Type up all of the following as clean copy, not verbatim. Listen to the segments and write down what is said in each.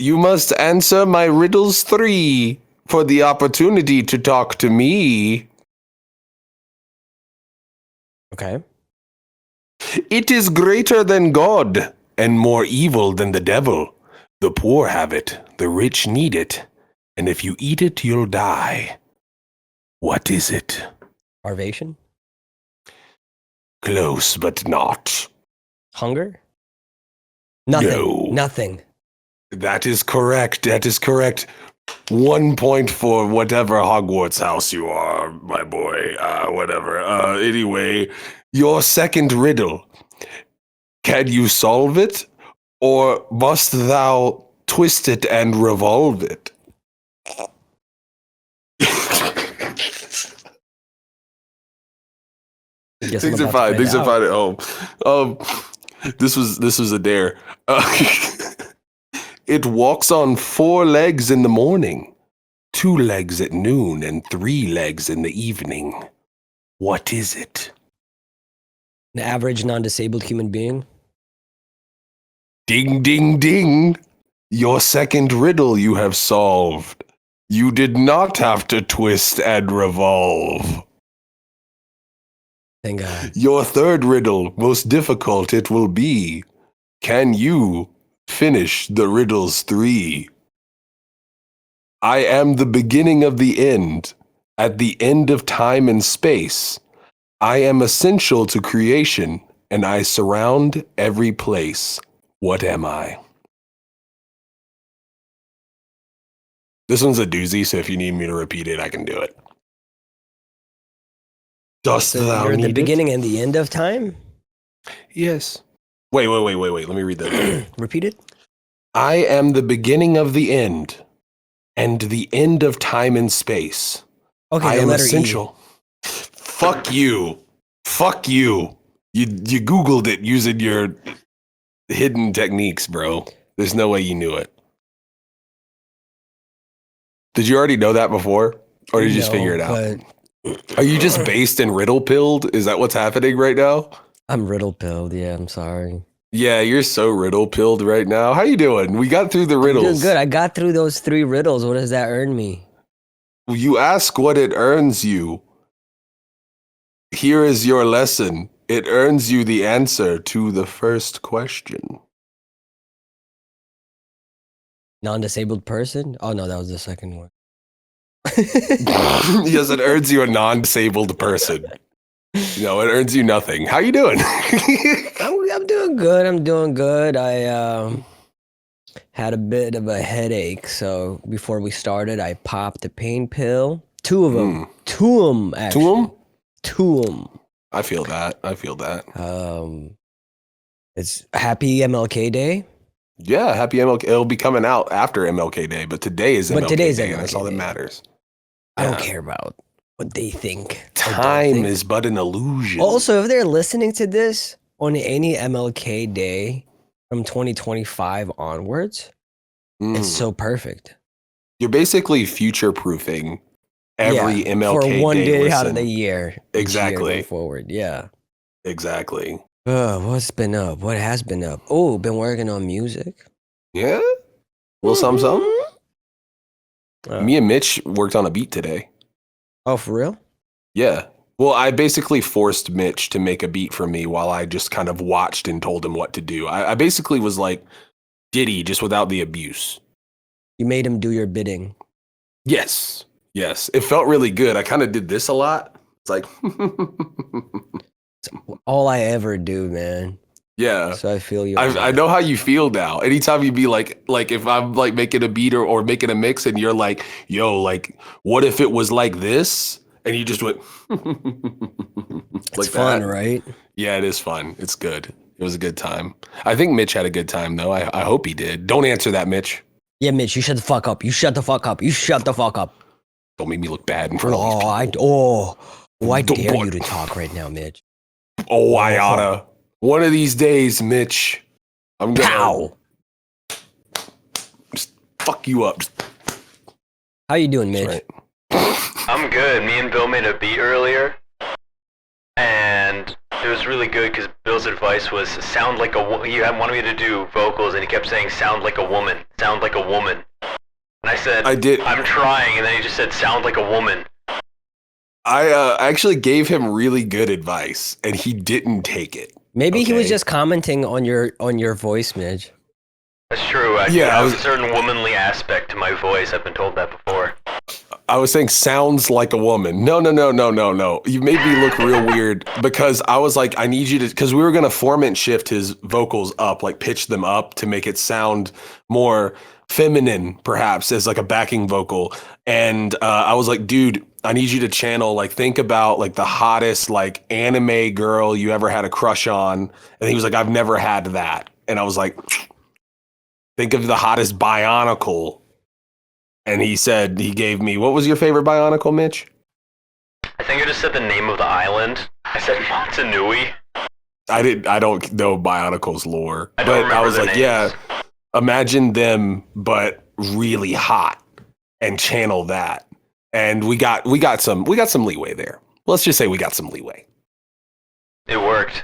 You must answer my riddles 3 for the opportunity to talk to me. Okay. It is greater than God and more evil than the devil. The poor have it, the rich need it, and if you eat it, you'll die. What is it? Starvation? Close, but not. Hunger? Nothing. No. Nothing. That is correct. That is correct. 1 point for whatever Hogwarts house you are, my boy. Whatever. Anyway, your second riddle. Can you solve it, or must thou twist it and revolve it? Things are fine. Things are fine at home. This was a dare. It walks on 4 legs in the morning, 2 legs at noon, and 3 legs in the evening. What is it? An average non-disabled human being? Ding, ding, ding. Your second riddle you have solved. You did not have to twist and revolve. Thank God. Your third riddle, most difficult it will be. Can you finish the riddles 3? I am the beginning of the end, at the end of time and space. I am essential to creation, and I surround every place. What am I? This one's a doozy, so if you need me to repeat it, I can do it. Dost thou You're need the beginning and the end of time? Yes. Wait. Let me read that. Repeat it. I am the beginning of the end, and the end of time and space. Okay, I the am letter essential. Fuck you. Fuck you. You Googled it using your hidden techniques, bro. There's no way you knew it. Did you already know that before? Or did you just figure it out? Are you just based and riddle pilled? Is that what's happening right now? I'm riddle pilled. Yeah, I'm sorry. Yeah, you're so riddle pilled right now. How you doing? We got through the riddles. I'm doing good. I got through those 3 riddles. What does that earn me? You ask what it earns you. Here is your lesson. It earns you the answer to the first question. Non-disabled person? Oh no, that was the second one. Yes, it earns you a non-disabled person. No, it earns you nothing. How you doing? I'm doing good. I'm doing good. I had a bit of a headache, so before we started, I popped a pain pill. 2 of them. 2 of them, actually. 2 of them? 2 of them. I feel that. It's happy MLK Day. Yeah, happy MLK. It'll be coming out after MLK Day, but today is MLK today's Day, MLK and that's all that Day. matters. I don't care about what they think. Time is but an illusion. Also, if they're listening to this on any MLK Day from 2025 onwards, it's so perfect. You're basically future-proofing every MLK Day for one day listen. out of the year. Exactly. Going forward, yeah. Exactly. What's been up? What has been up? Oh, been working on music. Yeah? Little something? Me and Mitch worked on a beat today. Oh, for real? Yeah. Well, I basically forced Mitch to make a beat for me while I just kind of watched and told him what to do. I basically was like Diddy, just without the abuse. You made him do your bidding. Yes. Yes. It felt really good. I kind of did this a lot. It's like... It's all I ever do, man. Yeah. So I feel you. I know how you feel now. Anytime you be like if I'm like making a beat or making a mix and you're like, yo, like, what if it was like this? And you just went it's like fun, that. Right? Yeah, it is fun. It's good. It was a good time. I think Mitch had a good time though. I hope he did. Don't answer that, Mitch. Yeah, Mitch, you shut the fuck up. You shut the fuck up. You shut the fuck up. Don't make me look bad in front of these people. I dare you to talk right now, Mitch. Oh, I oughta. One of these days, Mitch, I'm gonna just fuck you up. How you doing, Mitch? Right. I'm good. Me and Bill made a beat earlier, and It was really good because Bill's advice was sound like a. He wanted me to do vocals, and he kept saying sound like a woman, sound like a woman. And I said, I did. I'm trying, and then he just said sound like a woman. I actually gave him really good advice, and he didn't take it. Maybe he was just commenting on your voice, Mitch. That's true. I have a certain womanly aspect to my voice. I've been told that before. I was saying sounds like a woman. No. You made me look real weird because I was like, I need you to, because we were going to form and shift his vocals up, like pitch them up to make it sound more feminine, perhaps as like a backing vocal. And I was like, dude, I need you to channel, like, think about like the hottest like anime girl you ever had a crush on. And he was like, I've never had that. And I was like, think of the hottest Bionicle. And he said, he gave me, what was your favorite Bionicle, Mitch? I think I just said the name of the island. I said Montanui. I don't know Bionicle's lore. I don't but I was like, names. yeah, imagine them, but really hot and channel that. And we got some leeway there. Let's just say we got some leeway. It worked.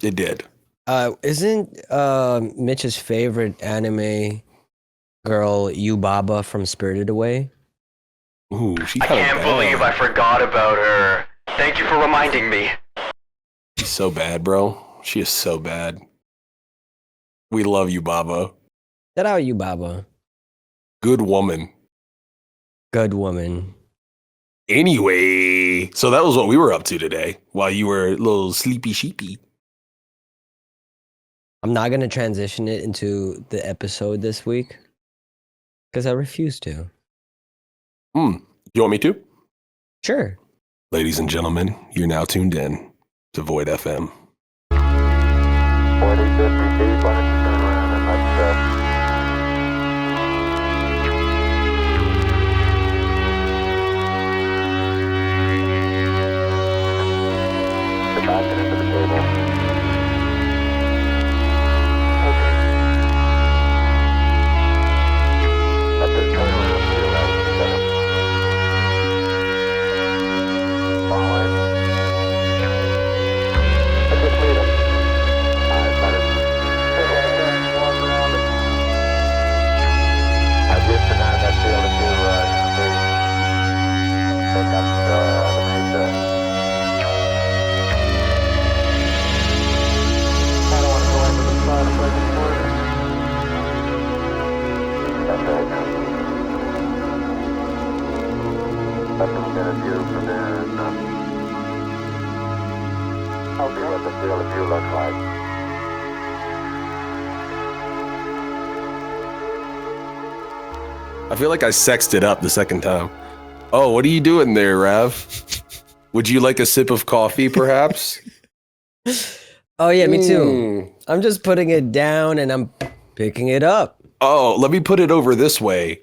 It did. Isn't Mitch's favorite anime girl Yubaba from Spirited Away? Ooh, she I can't believe I forgot about her. Thank you for reminding me. She's so bad, bro. She is so bad. We love you, Baba. Shout out Yubaba. Good woman. Good woman. Anyway, so that was what we were up to today while you were a little sleepy sheepy. I'm not going to transition it into the episode this week because I refuse to. You want me to? Sure. Ladies and gentlemen, you're now tuned in to Void FM. 4050 feet, why don't you turn around and let's get back into the table. Okay. Let this turn around to your right. Set up. Forward. I just made him. Alright, let it. Walk around it. I just denied that field if you pick up the main I don't want to go into the spot if I can afford it. That's right. Let them get a view from there and I'll see what the field of view looks like. I feel like I sexed it up the second time. Oh, what are you doing there, Rav? Would you like a sip of coffee, perhaps? Oh, yeah, me too. I'm just putting it down and I'm picking it up. Oh, let me put it over this way.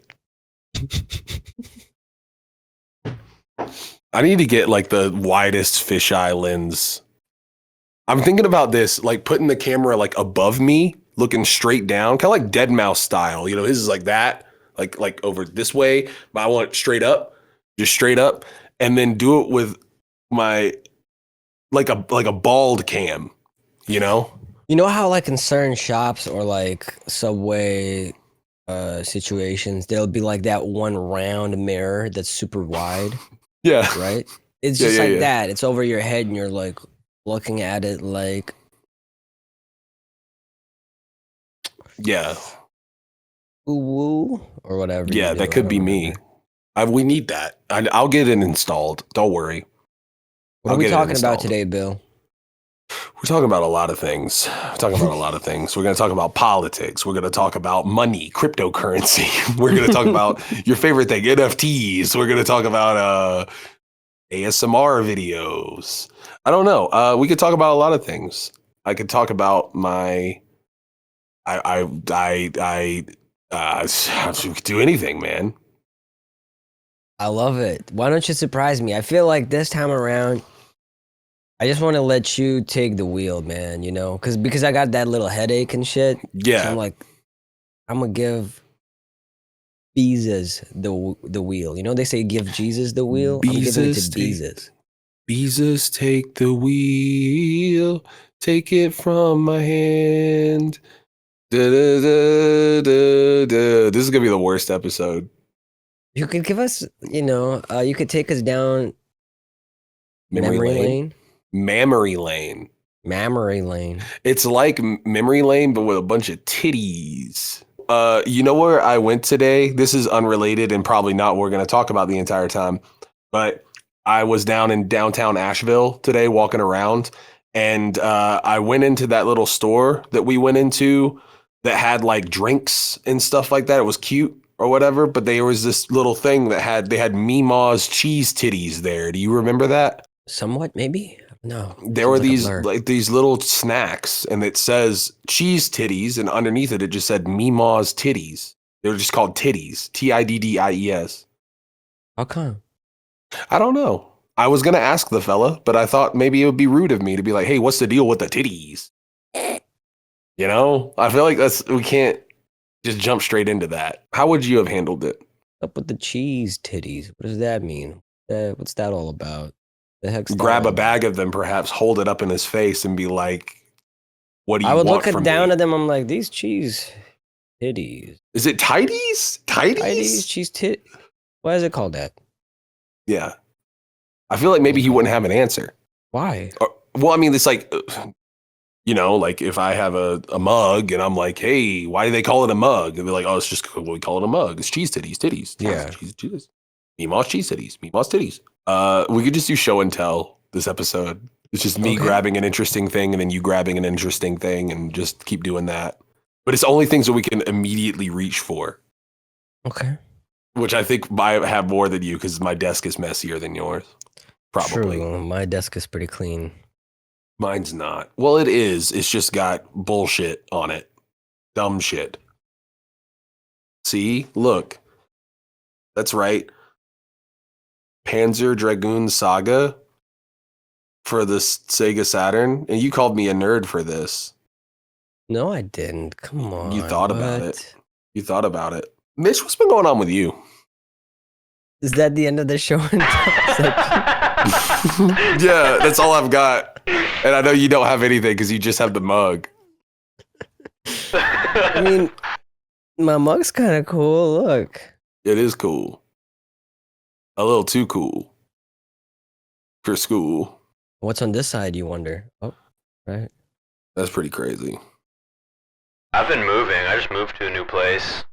I need to get like the widest fisheye lens. I'm thinking about this, like putting the camera like above me, looking straight down, kind of like Dead Mouse style. You know, his is like that, like over this way, but I want it straight up, just straight up, and then do it with my like a bald cam. You know? You know how like in certain shops or like Subway situations, there'll be like that one round mirror that's super wide, Yeah. right? It's just that. It's over your head and you're like looking at it like, Yeah. ooh, woo, or whatever. you Yeah, do. that could I be don't me. remember. We need that. I'll get it installed. Don't worry. What I'll are we get it talking about installed. today, Bill? We're talking about a lot of things. We're talking about a lot of things. We're going to talk about politics. We're going to talk about money, cryptocurrency. We're going to talk about your favorite thing, NFTs. We're going to talk about ASMR videos. I don't know. We could talk about a lot of things. I could talk about my. We could do anything, man. I love it. Why don't you surprise me? I feel like this time around, I just want to let you take the wheel, man, you know? Because I got that little headache and shit. So Yeah. I'm like, I'm going to give Jesus the wheel. You know, they say give Jesus the wheel. I'm giving it to Beezus, dude. Jesus. Jesus, take the wheel, take it from my hand. Da, da, da, da, da. This is gonna be the worst episode. You could give us, you could take us down Memory lane. Memory lane. Memory lane. It's like memory lane, but with a bunch of titties. You know where I went today? This is unrelated and probably not what we're gonna talk about the entire time. But I was down in downtown Asheville today walking around, and I went into that little store that we went into that had like drinks and stuff like that. It was cute or whatever, but there was this little thing that had Meemaw's cheese titties there. Do you remember that? Somewhat, maybe? No. There were Seems like a these blur. like these little snacks, and it says cheese titties, and underneath it just said Meemaw's titties. They were just called titties, Tiddies. How come? I don't know. I was gonna ask the fella, but I thought maybe it would be rude of me to be like, "Hey, what's the deal with the titties?" You know, I feel like we can't just jump straight into that. How would you have handled it? Up with the cheese titties. What does that mean? What's that all about? The heck's that Grab all a bag of them, perhaps hold it up in his face, and be like, "What do you I would want look from down me?" at them. I'm like, these cheese titties. Is it tidies? Titties, Tidies? cheese tit. Why is it called that? Yeah. I feel like maybe he wouldn't have an answer. Why? Well, I mean, it's like, like if I have a mug and I'm like, "Hey, why do they call it a mug?" And they're like, "Oh, it's just what we call it a mug. It's cheese titties. Yeah. Cheese. Meemaw's cheese titties. Meemaw's titties." We could just do show and tell this episode. It's just me Okay. grabbing an interesting thing and then you grabbing an interesting thing and just keep doing that. But it's only things that we can immediately reach for, Okay. which I think I have more than you because my desk is messier than yours. Probably. True. My desk is pretty clean. Mine's not. Well, it is. It's just got bullshit on it. Dumb shit. See? Look. That's right. Panzer Dragoon Saga for the Sega Saturn. And you called me a nerd for this. No, I didn't. Come on. You thought about what? it. You thought about it. Mitch, what's been going on with you? Is that the end of the show? Yeah, that's all I've got. And I know you don't have anything because you just have the mug. I mean, my mug's kind of cool. Look. It is cool. A little too cool for school. What's on this side, you wonder? Oh, right. That's pretty crazy. I've been moving. I just moved to a new place.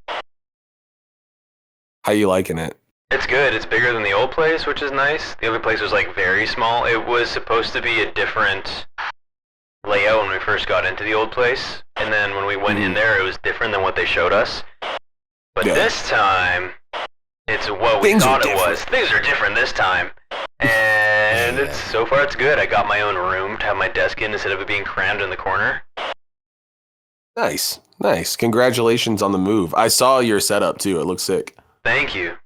How you liking it? It's good. It's bigger than the old place, which is nice. The other place was like very small. It was supposed to be a different layout when we first got into the old place. And then when we went in there, it was different than what they showed us. But Yeah. this time, it's what we Things are thought it was. Things are different this time. And Yeah. it's so far it's good. I got my own room to have my desk in instead of it being crammed in the corner. Nice. Congratulations on the move. I saw your setup too. It looks sick. Thank you.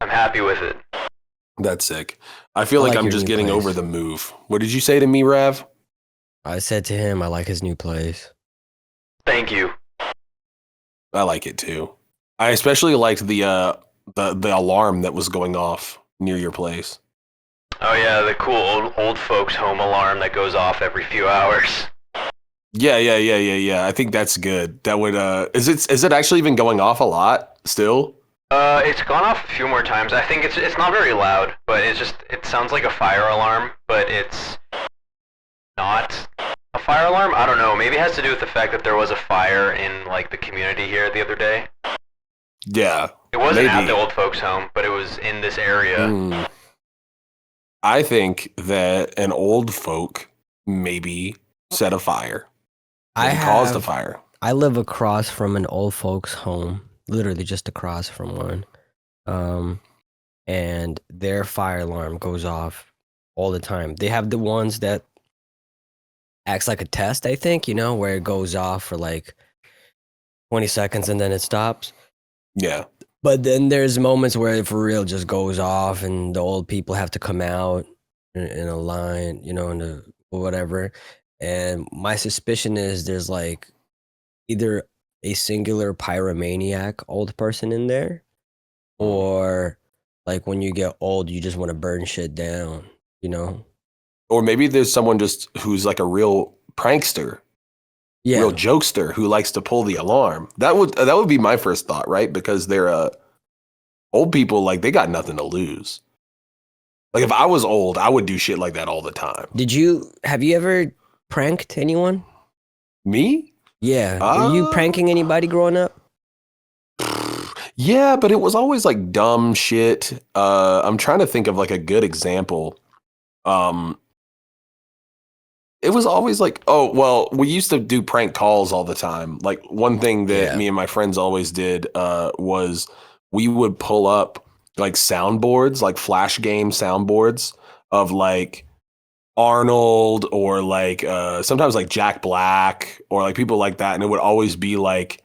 I'm happy with it. That's sick. I feel I like like I'm your just new getting place. over the move. What did you say to me, Rav? I said to him, I like his new place. Thank you. I like it too. I especially liked the alarm that was going off near your place. Oh yeah, the cool old folks home alarm that goes off every few hours. Yeah. I think that's good. That would is it actually even going off a lot still? It's gone off a few more times. I think it's not very loud, but it sounds like a fire alarm, but it's not a fire alarm. I don't know. Maybe it has to do with the fact that there was a fire in like the community here the other day. Yeah. It wasn't at Maybe. the old folks home, but it was in this area. Mm. I think that an old folk maybe set a fire. And caused a fire. I live across from an old folks home, literally just across from one. And their fire alarm goes off all the time. They have the ones that acts like a test, I think, where it goes off for like 20 seconds and then it stops. Yeah. But then there's moments where it for real just goes off and the old people have to come out in a line, or whatever. And my suspicion is there's like either a singular pyromaniac old person in there, or like when you get old, you just want to burn shit down. you know. Or maybe there's someone just who's like a real prankster, Yeah. real jokester who likes to pull the alarm. That would be my first thought, right? Because they're old people, like they got nothing to lose. Like if I was old, I would do shit like that all the time. Have you ever pranked anyone? Me? Yeah. Were you pranking anybody growing up? Yeah, but it was always like dumb shit. I'm trying to think of like a good example. It was always like, oh, well, we used to do prank calls all the time. Like one thing that me and my friends always did was we would pull up like soundboards, like flash game soundboards of like Arnold or like sometimes like Jack Black or like people like that. And it would always be like,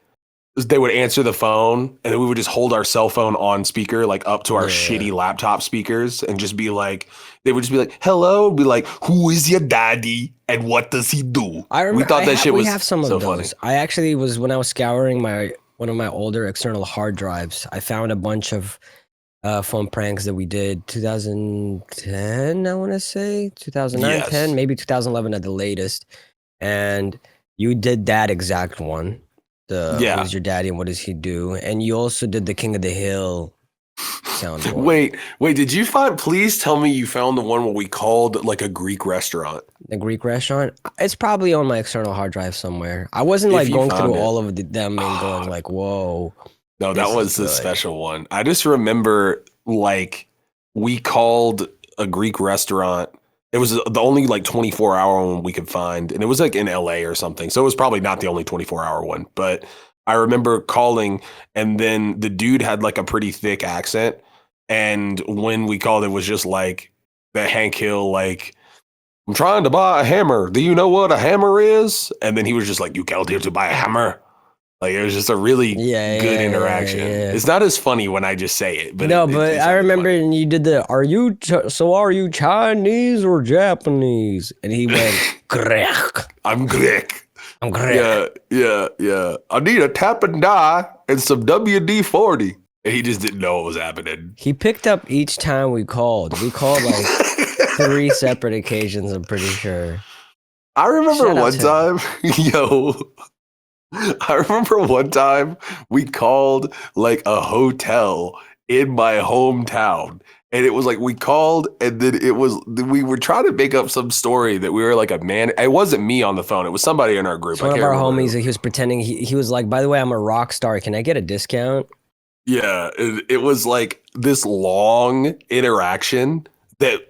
they would answer the phone and then we would just hold our cell phone on speaker, like up to our shitty laptop speakers and just be like, they would just be like, hello, be like, who is your daddy and what does he do? I remember, we thought that shit was we have some so of those. funny. I actually when I was scouring one of my older external hard drives, I found a bunch of phone pranks that we did 2010, I want to say 2009, 10, maybe 2011 at the latest. And you did that exact one. Who's your daddy and what does he do? And you also did the King of the Hill soundboard. Wait, did you please tell me you found the one where we called like a Greek restaurant? The Greek restaurant? It's probably on my external hard drive somewhere. I wasn't like going through all of them and going like, whoa. No, that was a special one. I just remember like we called a Greek restaurant. It was the only like 24-hour one we could find. And it was like in LA or something. So it was probably not the only 24-hour one. But I remember calling and then the dude had like a pretty thick accent. And when we called, it was just like the Hank Hill, like, I'm trying to buy a hammer. Do you know what a hammer is? And then he was just like, you called here to buy a hammer. Like it was just a really good interaction. It's not as funny when I just say it, but I remember and you did are you Chinese or Japanese? And he went Greek. I'm Greek. I'm Greek. Yeah. I need a tap and die and some WD-40. And he just didn't know what was happening. He picked up each time we called. We called like 3 separate occasions, I'm pretty sure. I remember one time, I remember one time we called like a hotel in my hometown. And it was like we called and then we were trying to make up some story that we were like a man. It wasn't me on the phone. It was somebody in our group. It's one of our homies. He was pretending. He was like, by the way, I'm a rock star. Can I get a discount? Yeah. It was like this long interaction that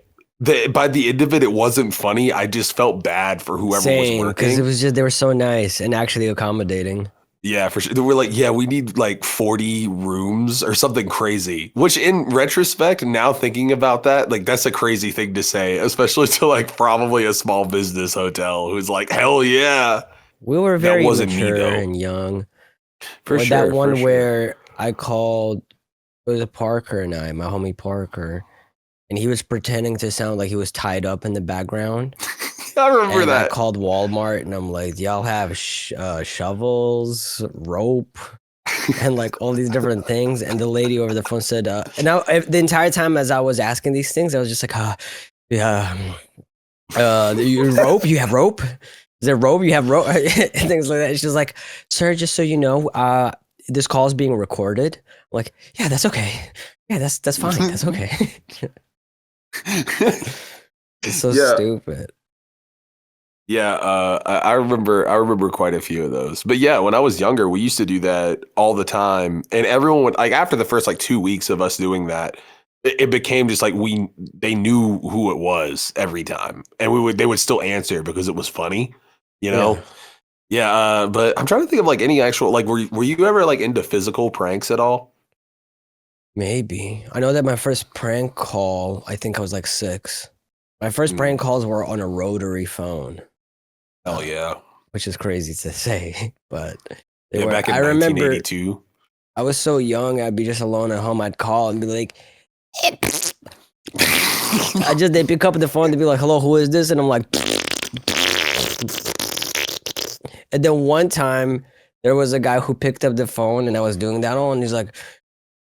by the end of it, it wasn't funny. I just felt bad for whoever was working. Because it was just, they were so nice and actually accommodating. Yeah, for sure. They were like, yeah, we need like 40 rooms or something crazy, which in retrospect, now thinking about that, like that's a crazy thing to say, especially to like probably a small business hotel who's like, hell yeah. We were very mature and young. For sure. That one where I called, it was a Parker and my homie Parker. And he was pretending to sound like he was tied up in the background. I remember that. I called Walmart and I'm like, y'all have shovels, rope, and like all these different things. And the lady over the phone said, and the entire time as I was asking these things, I was just like, rope? You have rope? Is there rope? You have rope? Things like that. She's like, sir, just so you know, this call is being recorded. I'm like, yeah, that's okay. Yeah, that's fine. That's okay. It's so stupid. Yeah, I remember quite a few of those. But yeah, when I was younger, we used to do that all the time. And everyone would, like, after the first like 2 weeks of us doing that, it became just like they knew who it was every time. And they would still answer because it was funny, you know? Yeah, but I'm trying to think of like any actual, like, were you ever like into physical pranks at all? Maybe. I know that my first prank call, I think I was like 6. My first prank calls were on a rotary phone. Hell yeah. Which is crazy to say, but they were back in 1982. I was so young, I'd be just alone at home. I'd call and be like, they pick up the phone, they'd be like, hello, who is this? And I'm like, and then one time there was a guy who picked up the phone and I was doing that on, and he's like,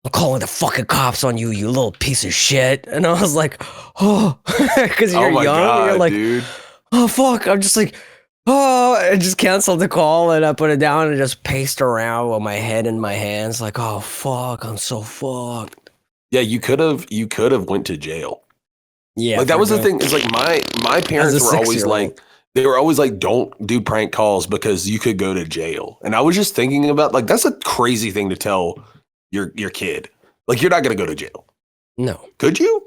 I'm calling the fucking cops on you, you little piece of shit. And I was like, oh, because you're Oh my young. God, You're like, dude. oh, fuck. I'm just like, oh, I just canceled the call and I put it down and just paced around with my head in my hands. Like, oh, fuck. I'm so fucked. Yeah, you could have went to jail. Yeah. Like that for was the good. thing. Is like my parents were always 6-year-old. like, they were always like, don't do prank calls because you could go to jail. And I was just thinking about like, that's a crazy thing to tell your kid. Like, you're not going to go to jail. No. Could you?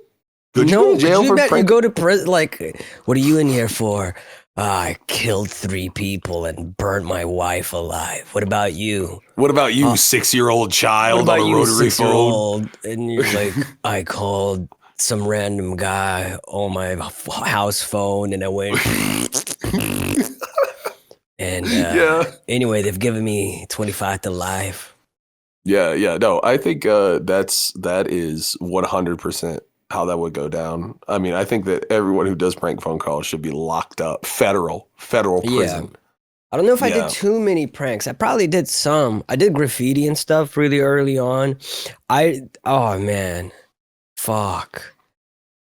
Could you No, go to jail you for bet prank? you go to prison. Like, what are you in here for? I killed 3 people and burnt my wife alive. What about you? What about you, Oh. 6-year-old What child about on a you, rotary phone? 6-year-old? And you're like, I called some random guy on my house phone and I went. And Yeah. anyway, they've given me 25 to life. Yeah. No, I think that is 100% how that would go down. I mean, I think that everyone who does prank phone calls should be locked up, federal prison. I don't know if I Yeah. did too many pranks. I probably did some. I did graffiti and stuff really early on. Oh man, fuck.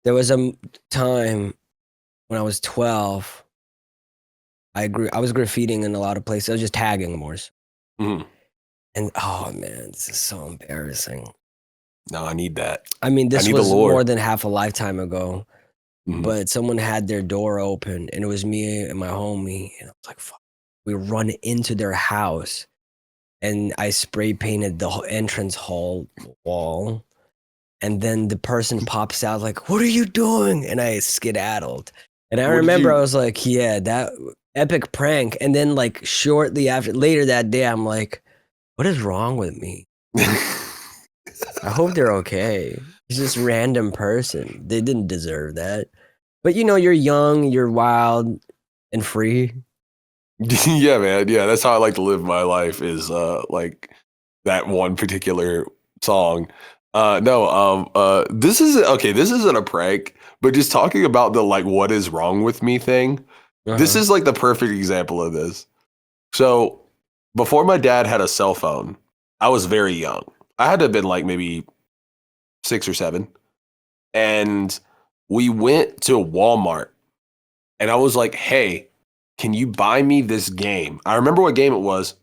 There was a time when I was 12. I was graffitiing in a lot of places. I was just tagging more. Mhm. And oh man, this is so embarrassing. No, I need that. I mean, this need the was lore. more than half a lifetime ago. Mhm. But someone had their door open and it was me and my homie. And I was like, fuck. We run into their house and I spray painted the entrance hall wall. And then the person pops out like, what are you doing? And I skedaddled. And I What did remember you- I was like, yeah, that epic prank. And then like shortly after, later that day, I'm like, what is wrong with me? I hope they're okay. It's just random person. They didn't deserve that. But you know, you're young, you're wild and free. Yeah, man. Yeah, that's how I like to live my life is like that one particular song. This isn't a prank, but just talking about the like what is wrong with me thing. This Uh-huh. is like the perfect example of this. So before my dad had a cell phone, I was very young. I had to have been like maybe 6 or 7. And we went to Walmart and I was like, hey, can you buy me this game? I remember what game it was.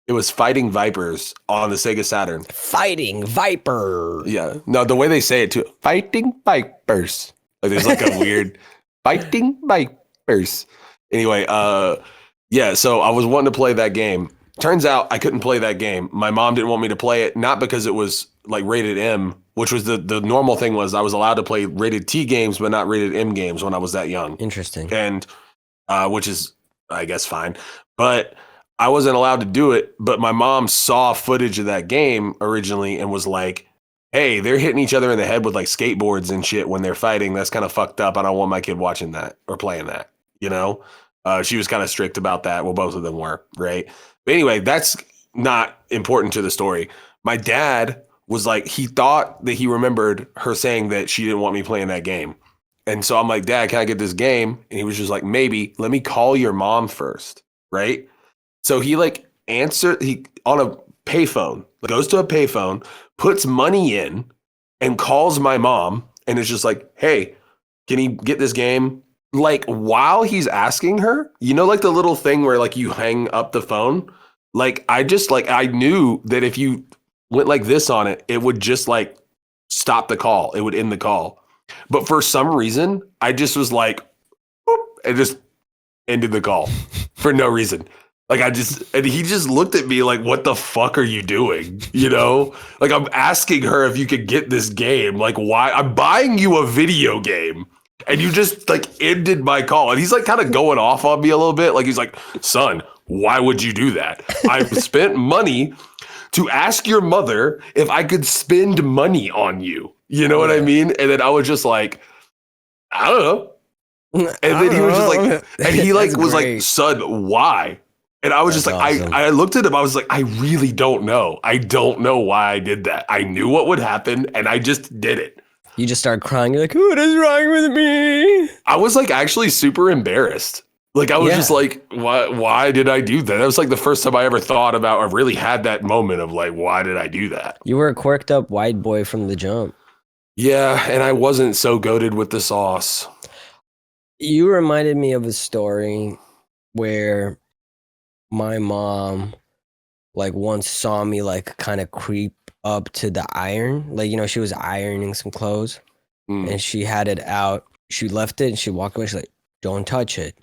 It was Fighting Vipers on the Sega Saturn. Fighting Viper. Yeah. No, the way they say it too. Fighting Vipers. Like there's like a weird Fighting Vipers. Anyway, yeah, so I was wanting to play that game. Turns out I couldn't play that game. My mom didn't want me to play it, not because it was like rated M, which was the normal thing was I was allowed to play rated T games, but not rated M games when I was that young. Interesting. And which is, I guess, fine. But I wasn't allowed to do it. But my mom saw footage of that game originally and was like, hey, they're hitting each other in the head with like skateboards and shit when they're fighting. That's kind of fucked up. I don't want my kid watching that or playing that, you know? She was kind of strict about that. Well, both of them were, right? But anyway, that's not important to the story. My dad was like, he thought that he remembered her saying that she didn't want me playing that game. And so I'm like, Dad, can I get this game? And he was just like, maybe. Let me call your mom first, right? So he like he on a payphone, goes to a payphone, puts money in, and calls my mom, and it's just like, hey, can he get this game? Like while he's asking her, you know, like the little thing where like you hang up the phone. Like I knew that if you went like this on it, it would just like stop the call. It would end the call. But for some reason, I just was like, boop, and just ended the call for no reason. Like and he just looked at me like, what the fuck are you doing? You know, like I'm asking her if you could get this game. Like, why? I'm buying you a video game. And you just like ended my call. And he's like kind of going off on me a little bit. Like he's like, son, why would you do that? I've spent money to ask your mother if I could spend money on you. You know what I mean? And then I was just like, I don't know. And then he was just like, and he like was like, son, why? And I was just like, awesome. I looked at him. I was like, I really don't know. I don't know why I did that. I knew what would happen and I just did it. You just start crying. You're like, what is wrong with me? I was like actually super embarrassed. Like, I was Yeah. just like, why did I do that? That was like the first time I ever thought about or really had that moment of like, why did I do that? You were a quirked up white boy from the jump. Yeah, and I wasn't so goated with the sauce. You reminded me of a story where my mom like once saw me like kind of creep up to the iron. Like, you know, she was ironing some clothes and she had it out. She left it and she walked away. She's like, don't touch it.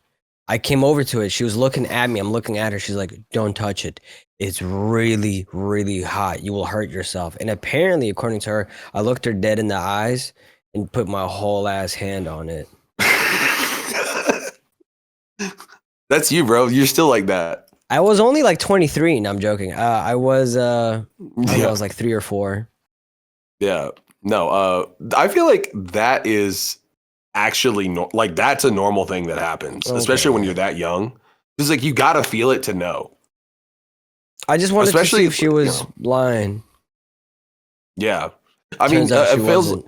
I came over to it. She was looking at me. I'm looking at her. She's like, don't touch it. It's really, really hot. You will hurt yourself. And apparently, according to her, I looked her dead in the eyes and put my whole ass hand on it. That's you, bro. You're still like that. I was only like 23. No, I'm joking. I was like 3 or 4. Yeah. No, I feel like that is actually like that's a normal thing that happens, especially when you're that young. It's like you gotta feel it to know. I just wanted Especially to see if she was lying. Yeah. I mean, Turns out she it feels wasn't.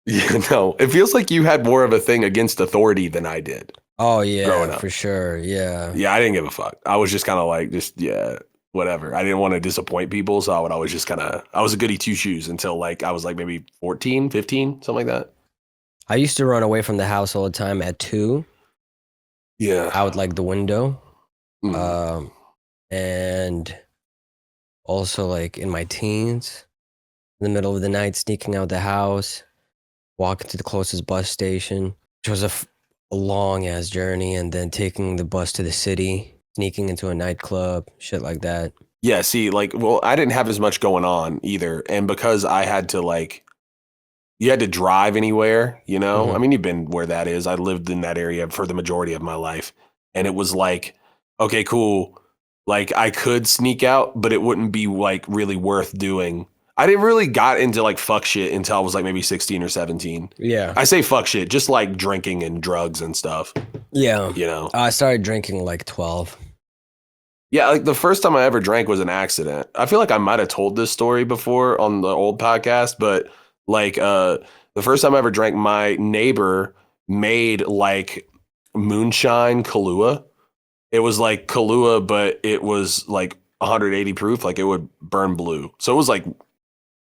yeah, no, it feels like you had more of a thing against authority than I did. Oh growing yeah, up. for sure. Yeah. Yeah, I didn't give a fuck. I was just kind of like, whatever. I didn't want to disappoint people, so I would always just I was a goody two shoes until like I was like maybe 14, 15, something like that. I used to run away from the house all the time at 2, Yeah. out like the window. Mm. And also like in my teens, in the middle of the night, sneaking out the house, walking to the closest bus station, which was a long ass journey, and then taking the bus to the city, sneaking into a nightclub, shit like that. Yeah, see, like, well, I didn't have as much going on either. And because I had to like, you had to drive anywhere, you know? Mhm. I mean, you've been where that is. I lived in that area for the majority of my life. And it was like, okay, cool. Like I could sneak out, but it wouldn't be like really worth doing. I didn't really got into like fuck shit until I was like maybe 16 or 17. Yeah. I say fuck shit, just like drinking and drugs and stuff, Yeah. you know? I started drinking like 12. Yeah, like the first time I ever drank was an accident. I feel like I might have told this story before on the old podcast, but like the first time I ever drank, my neighbor made like moonshine Kahlua. It was like Kahlua, but it was like 180 proof, like it would burn blue. So it was like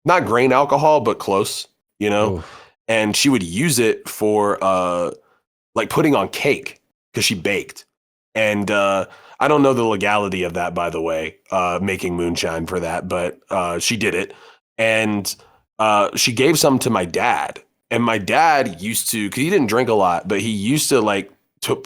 not grain alcohol, but close, you know? Ooh. And she would use it for like putting on cake because she baked. And I don't know the legality of that, by the way, making moonshine for that, but she did it. And she gave some to my dad. And my dad used to, because he didn't drink a lot, but he used to like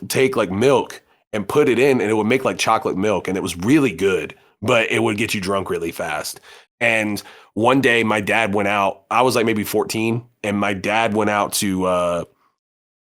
take like milk and put it in, and it would make like chocolate milk. And it was really good, but it would get you drunk really fast. And one day my dad went out, I was like maybe 14, and my dad went out to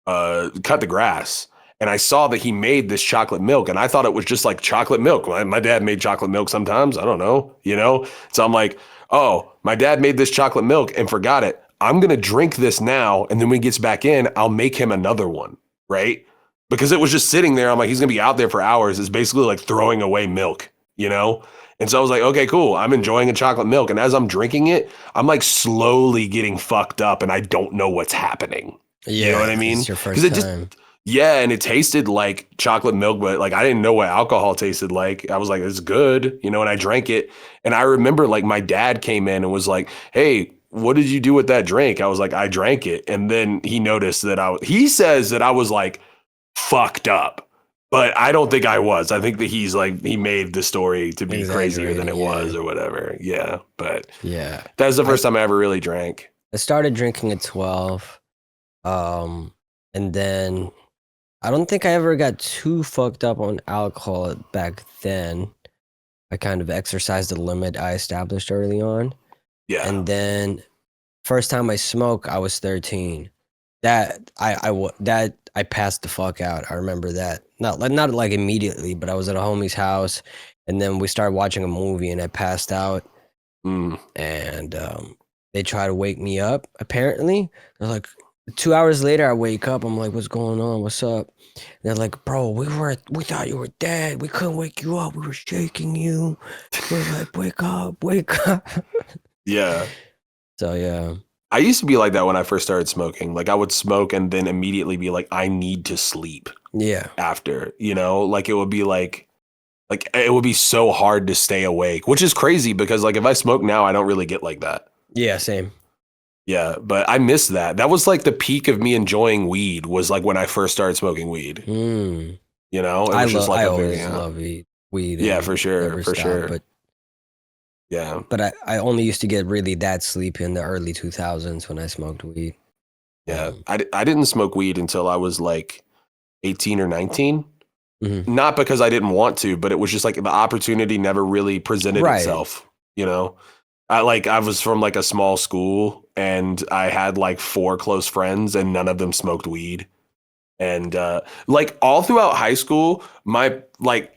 cut the grass. And I saw that he made this chocolate milk, and I thought it was just like chocolate milk. My dad made chocolate milk sometimes. I don't know, you know? So I'm like, oh, my dad made this chocolate milk and forgot it. I'm going to drink this now. And then when he gets back in, I'll make him another one, right? Because it was just sitting there. I'm like, he's going to be out there for hours. It's basically like throwing away milk, you know? And so I was like, okay, cool. I'm enjoying a chocolate milk. And as I'm drinking it, I'm like slowly getting fucked up, and I don't know what's happening. Yeah, You know what I mean? It's your first Because time. yeah, and it tasted like chocolate milk, but like I didn't know what alcohol tasted like. I was like, it's good, you know, and I drank it. And I remember like my dad came in and was like, hey, what did you do with that drink? I was like, I drank it. And then he noticed that he says that I was like fucked up, but I don't think I was. I think that he's like, he made the story to be crazier than it was or whatever. Yeah, but Yeah. that was the first time I ever really drank. I started drinking at 12. And then I don't think I ever got too fucked up on alcohol back then. I kind of exercised the limit I established early on. Yeah. And then first time I smoked, I was 13. That I passed the fuck out. I remember that. Not like immediately, but I was at a homie's house, and then we started watching a movie, and I passed out. Mm. And they try to wake me up. Apparently, they're like 2 hours later. I wake up. I'm like, "What's going on? What's up?" And they're like, "Bro, we thought you were dead. We couldn't wake you up. We were shaking you. We're like, wake up, wake up." Yeah. So yeah. I used to be like that when I first started smoking. Like I would smoke and then immediately be like, I need to sleep. Yeah. after, you know, like it would be like it would be so hard to stay awake, which is crazy because like if I smoke now, I don't really get like that. Yeah, same. Yeah, but I miss that. That was like the peak of me enjoying weed was like when I first started smoking weed. Mm. You know, it was just like I a always very, love weed. yeah, And for sure, never for stop, sure. Yeah. But I only used to get really that sleepy in the early 2000s when I smoked weed. Yeah. I didn't smoke weed until I was like 18 or 19. Mhm. Not because I didn't want to, but it was just like the opportunity never really presented Right. itself, you know? I was from like a small school and I had like 4 close friends and none of them smoked weed. And like all throughout high school, I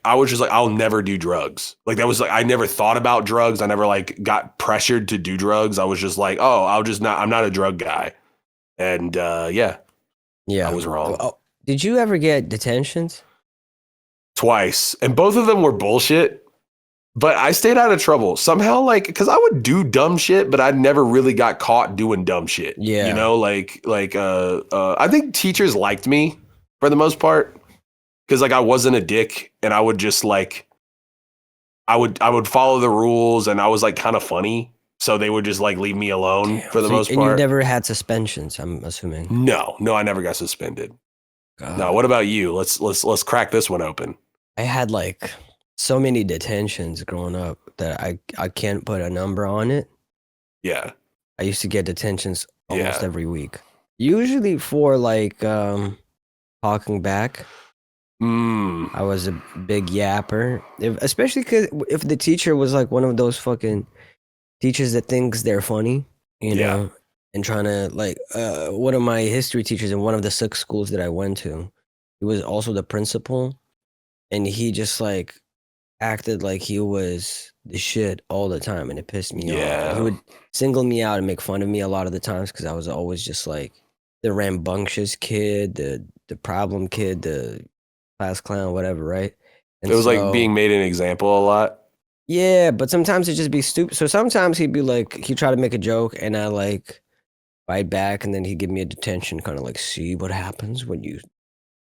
was just like, I'll never do drugs. Like that was like, I never thought about drugs. I never like got pressured to do drugs. I was just like, oh, I'm not a drug guy. And yeah, Yeah. I was wrong. Oh, did you ever get detentions? Twice. And both of them were bullshit. But I stayed out of trouble somehow, like, because I would do dumb shit, but I never really got caught doing dumb shit. Yeah. You know, I think teachers liked me for the most part because like I wasn't a dick and I would just like, I would follow the rules and I was like kind of funny. So they would just like leave me alone for the most And part. you've never had suspensions, I'm assuming. No, I never got suspended. God. No, what about you? Let's crack this one open. I had like so many detentions growing up that I can't put a number on it. Yeah. I used to get detentions almost Yeah. every week. Usually for like talking back. I was a big yapper, especially because if the teacher was like one of those fucking teachers that thinks they're funny, you Yeah. know, and trying to like one of my history teachers in one of the 6 schools that I went to, he was also the principal, and he just like acted like he was the shit all the time, and it pissed me off. And he Yeah. would single me out and make fun of me a lot of the times because I was always just like the rambunctious kid, the problem kid, the class clown, whatever, right? And It was like so- being made an example a lot. yeah, but sometimes it just be stupid. So sometimes he'd be like, he'd try to make a joke, and I like fight back, and then he'd give me a detention, kind of like, see what happens when you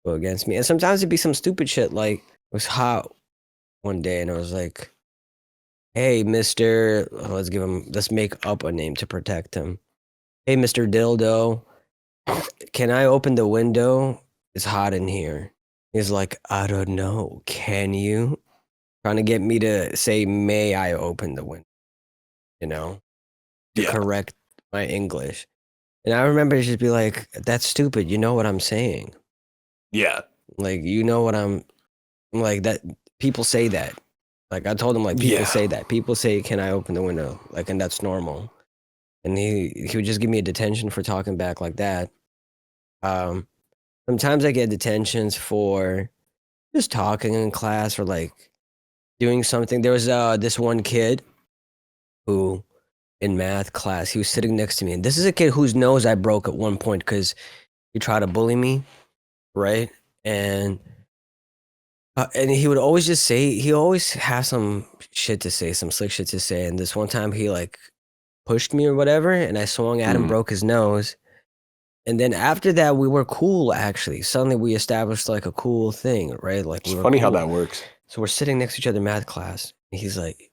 go against me. And sometimes it'd be some stupid shit, like it was hot one day, and I was like, hey, Mister, let's make up a name to protect him. Hey, Mr. Dildo, can I open the window? It's hot in here. He's like, I don't know. Can you? Trying to get me to say, may I open the window? You know, to Yeah. correct my English. And I remember just be like, that's stupid. You know what I'm saying? Yeah. Like, you know what I'm like, that people say that. Like, I told him, like, people Yeah. say that. People say, can I open the window? Like, and that's normal. And he would just give me a detention for talking back like that. Sometimes I get detentions for just talking in class or like doing something. There was this one kid who in math class, he was sitting next to me. And this is a kid whose nose I broke at one point because he tried to bully me, right? And he would always just say, he always has some shit to say, some slick shit to say. And this one time he like pushed me or whatever, and I swung at him, broke his nose. And then after that, we were cool, actually. Suddenly we established like a cool thing, right? Like, It's we were funny how cool. that works. So we're sitting next to each other in math class. And he's like,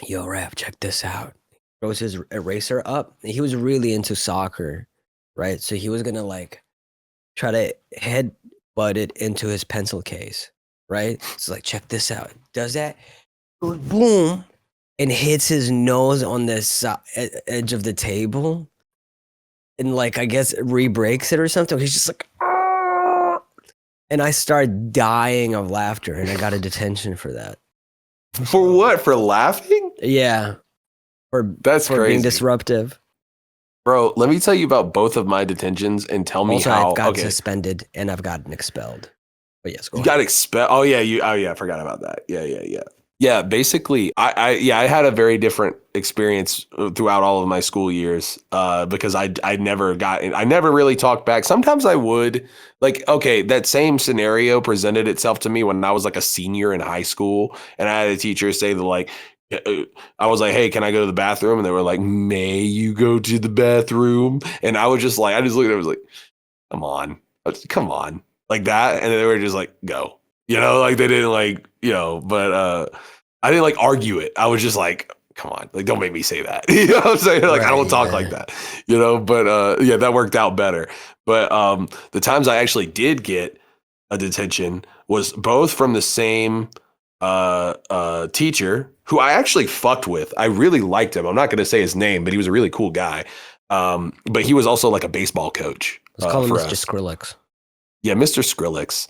yo, Rav, check this out. Throws his eraser up. And he was really into soccer, right? So he was going to like try to headbutt it into his pencil case, right? So like, check this out. Does that, goes boom, and hits his nose on the edge of the table. And like, I guess re-breaks it or something. He's just like, ah! And I start dying of laughter, and I got a detention for that. For what? For laughing? Yeah. That's for crazy. being disruptive. Bro, let me tell you about both of my detentions and tell me Also, how. I've got Okay. suspended and I've gotten expelled. But yes, go You ahead. got expelled. Oh yeah, I forgot about that. Yeah. Yeah, basically, I had a very different experience throughout all of my school years because I never really talked back. Sometimes I would, like, okay, that same scenario presented itself to me when I was like a senior in high school, and I had a teacher say that, like, I was like, hey, can I go to the bathroom? And they were like, may you go to the bathroom? And I was just like, I just looked at it, I was like, come on. like that, and they were just like, go, like they didn't like, but I didn't like argue it. I was just like, come on, like don't make me say that. You know what I'm saying? Like I don't talk like that, but yeah, that worked out better. But the times I actually did get a detention was both from the same teacher who I actually fucked with. I really liked him. I'm not going to say his name, but he was a really cool guy. But he was also like a baseball coach. Let's call him for Mr. us. Skrillex. Yeah, Mr. Skrillex.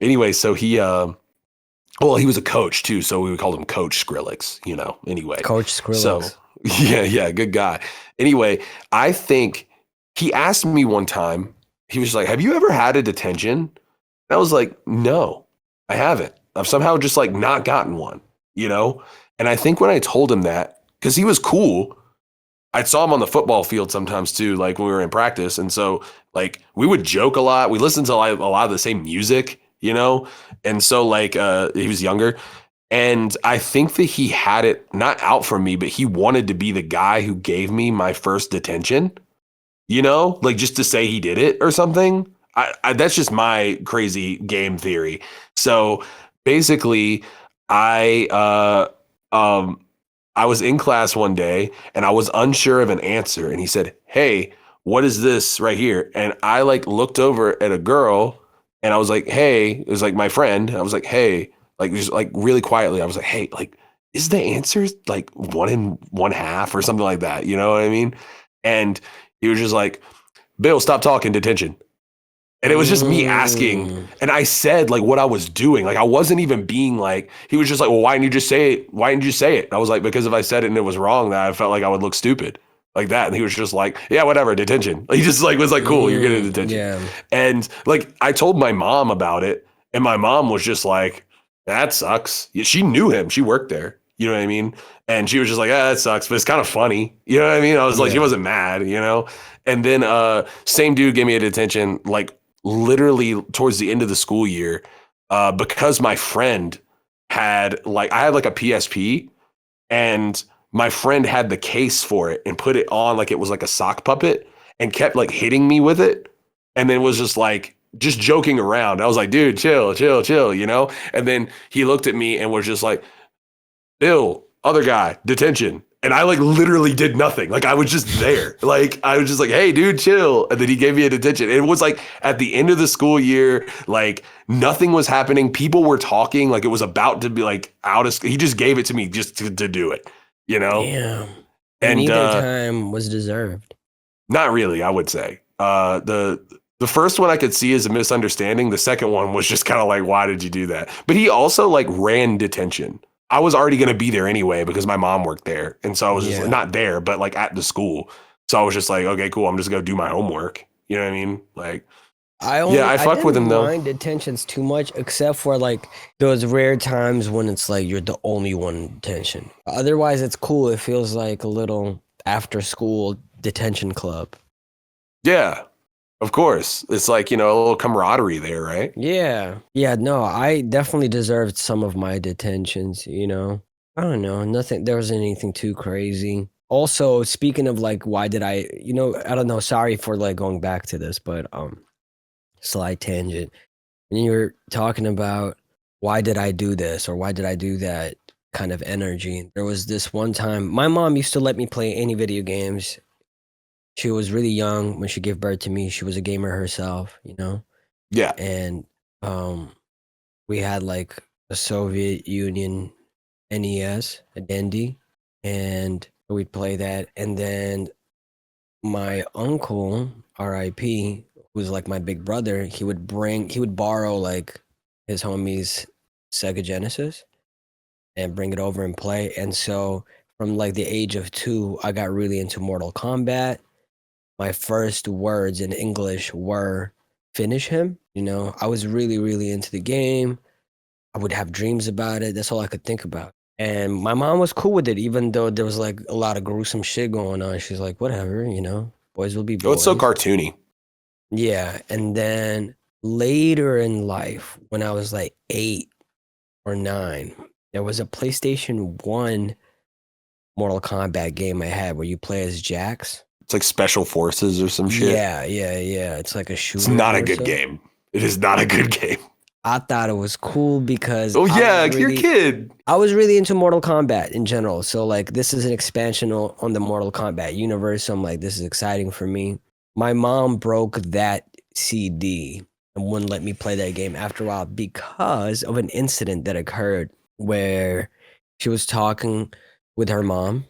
Anyway, so he was a coach too, so we would call him Coach Skrillex, anyway. Coach Skrillex. So yeah, good guy. Anyway, I think he asked me one time, he was like, have you ever had a detention? And I was like, no, I haven't. I've somehow just like not gotten one, And I think when I told him that, because he was cool, I saw him on the football field sometimes too, like when we were in practice. And so like we would joke a lot. We listened to like a lot of the same music, And so like he was younger. And I think that he had it not out for me, but he wanted to be the guy who gave me my first detention, like just to say he did it or something. I that's just my crazy game theory. So basically I was in class one day and I was unsure of an answer. And he said, hey, what is this right here? And I like looked over at a girl and I was like, hey, it was like my friend. I was like, hey, like just like really quietly. I was like, hey, like, is the answer like 1 1/2 or something like that? You know what I mean? And he was just like, Bill, stop talking, detention. And it was just me asking. And I said like what I was doing. Like I wasn't even being like, he was just like, well, why didn't you just say it? Why didn't you say it? And I was like, because if I said it and it was wrong, then I felt like I would look stupid like that. And he was just like, yeah, whatever, detention. He just like was like, cool, you're getting detention. Yeah. And like I told my mom about it. And my mom was just like, that sucks. She knew him. She worked there. You know what I mean? And she was just like, that sucks, but it's kind of funny. You know what I mean? I was like, she wasn't mad, And then same dude gave me a detention like literally towards the end of the school year because my friend had like, I had like a PSP and my friend had the case for it and put it on like it was like a sock puppet and kept like hitting me with it. And then was just like, just joking around. I was like, dude, chill. And then he looked at me and was just like, Bill, other guy, detention. And I like literally did nothing. Like I was just there. Like I was just like, hey, dude, chill. And then he gave me a detention. It was like at the end of the school year, like nothing was happening. People were talking like it was about to be like out of school. He just gave it to me just to do it, Damn. And neither time was deserved. Not really, I would say. The first one I could see is a misunderstanding. The second one was just kind of like, why did you do that? But he also like ran detention. I was already going to be there anyway because my mom worked there. And so I was just not there, but like at the school. So I was just like, okay, cool. I'm just going to do my homework. You know what I mean? Like, I fucked with him though. I didn't mind detentions too much, except for like those rare times when it's like you're the only one in detention. Otherwise, it's cool. It feels like a little after school detention club. Yeah. Of course. It's like, a little camaraderie there, right? Yeah. Yeah, no, I definitely deserved some of my detentions, I don't know. Nothing, there wasn't anything too crazy. Also, speaking of like, why did I don't know, sorry for like going back to this, but slight tangent. When you were talking about why did I do this or why did I do that kind of energy, there was this one time, my mom used to let me play any video games. She was really young when she gave birth to me. She was a gamer herself, Yeah. And we had like a Soviet Union NES, a Dendy, and we'd play that. And then my uncle, RIP, who's like my big brother, he would borrow like his homie's Sega Genesis and bring it over and play. And so from like the age of 2, I got really into Mortal Kombat. My first words in English were finish him. I was really, really into the game. I would have dreams about it. That's all I could think about. And my mom was cool with it, even though there was like a lot of gruesome shit going on. She's like, whatever, boys will be boys. Oh, it's so cartoony. Yeah. And then later in life, when I was like 8 or 9, there was a PlayStation 1 Mortal Kombat game I had where you play as Jax. It's like Special Forces or some shit. Yeah. It's like a shooter. It's not a good game. It is not a good game. I thought it was cool because Oh yeah, you're you're a kid. I was really into Mortal Kombat in general. So like this is an expansion on the Mortal Kombat universe. So I'm like, this is exciting for me. My mom broke that CD and wouldn't let me play that game after a while because of an incident that occurred where she was talking with her mom,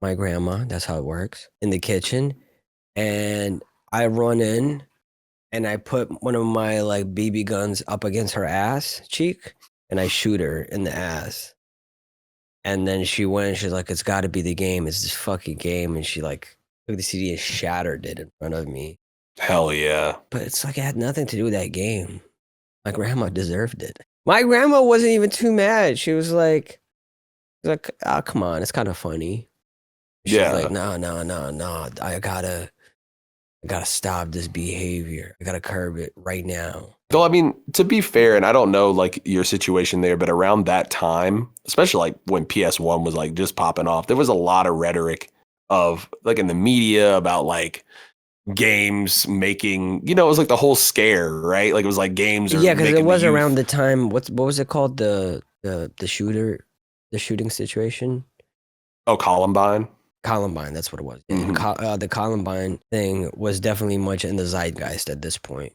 my grandma, that's how it works, in the kitchen. And I run in and I put one of my like BB guns up against her ass cheek and I shoot her in the ass. And then she went, she's like, it's got to be the game. It's this fucking game. And she like took the CD and shattered it in front of me. Hell yeah. But it's like it had nothing to do with that game. My grandma deserved it. My grandma wasn't even too mad. She was like, oh, come on. It's kind of funny. She's Yeah. like, no. I gotta stop this behavior. I gotta curb it right now. Though, I mean, to be fair, and I don't know like your situation there, but around that time, especially like when PS1 was like just popping off, there was a lot of rhetoric of like in the media about like games making, you know, it was like the whole scare, right? Like it was like games. Yeah, because it was around the time. What was it called? The shooting situation. Oh, Columbine. Columbine, that's what it was. And Mhm. the Columbine thing was definitely much in the zeitgeist at this point.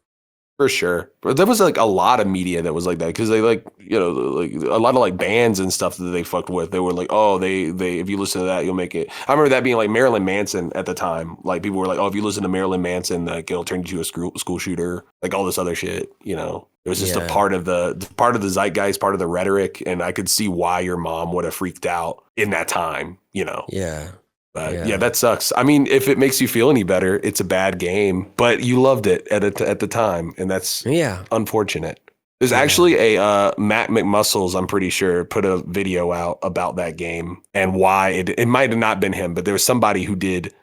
For sure. But there was like a lot of media that was like that because they like, you know, like a lot of like bands and stuff that they fucked with. They were like, oh, they if you listen to that, you'll make it. I remember that being like Marilyn Manson at the time. Like people were like, oh, if you listen to Marilyn Manson, like it'll turn you to a school shooter, like all this other shit, you know. It was just a part of the zeitgeist, part of the rhetoric. And I could see why your mom would have freaked out in that time, you know. Yeah. But yeah, that sucks. I mean, if it makes you feel any better, it's a bad game, but you loved it at the time, and that's unfortunate. There's actually a Matt McMuscles, I'm pretty sure, put a video out about that game and why it might have not been him, but there was somebody who did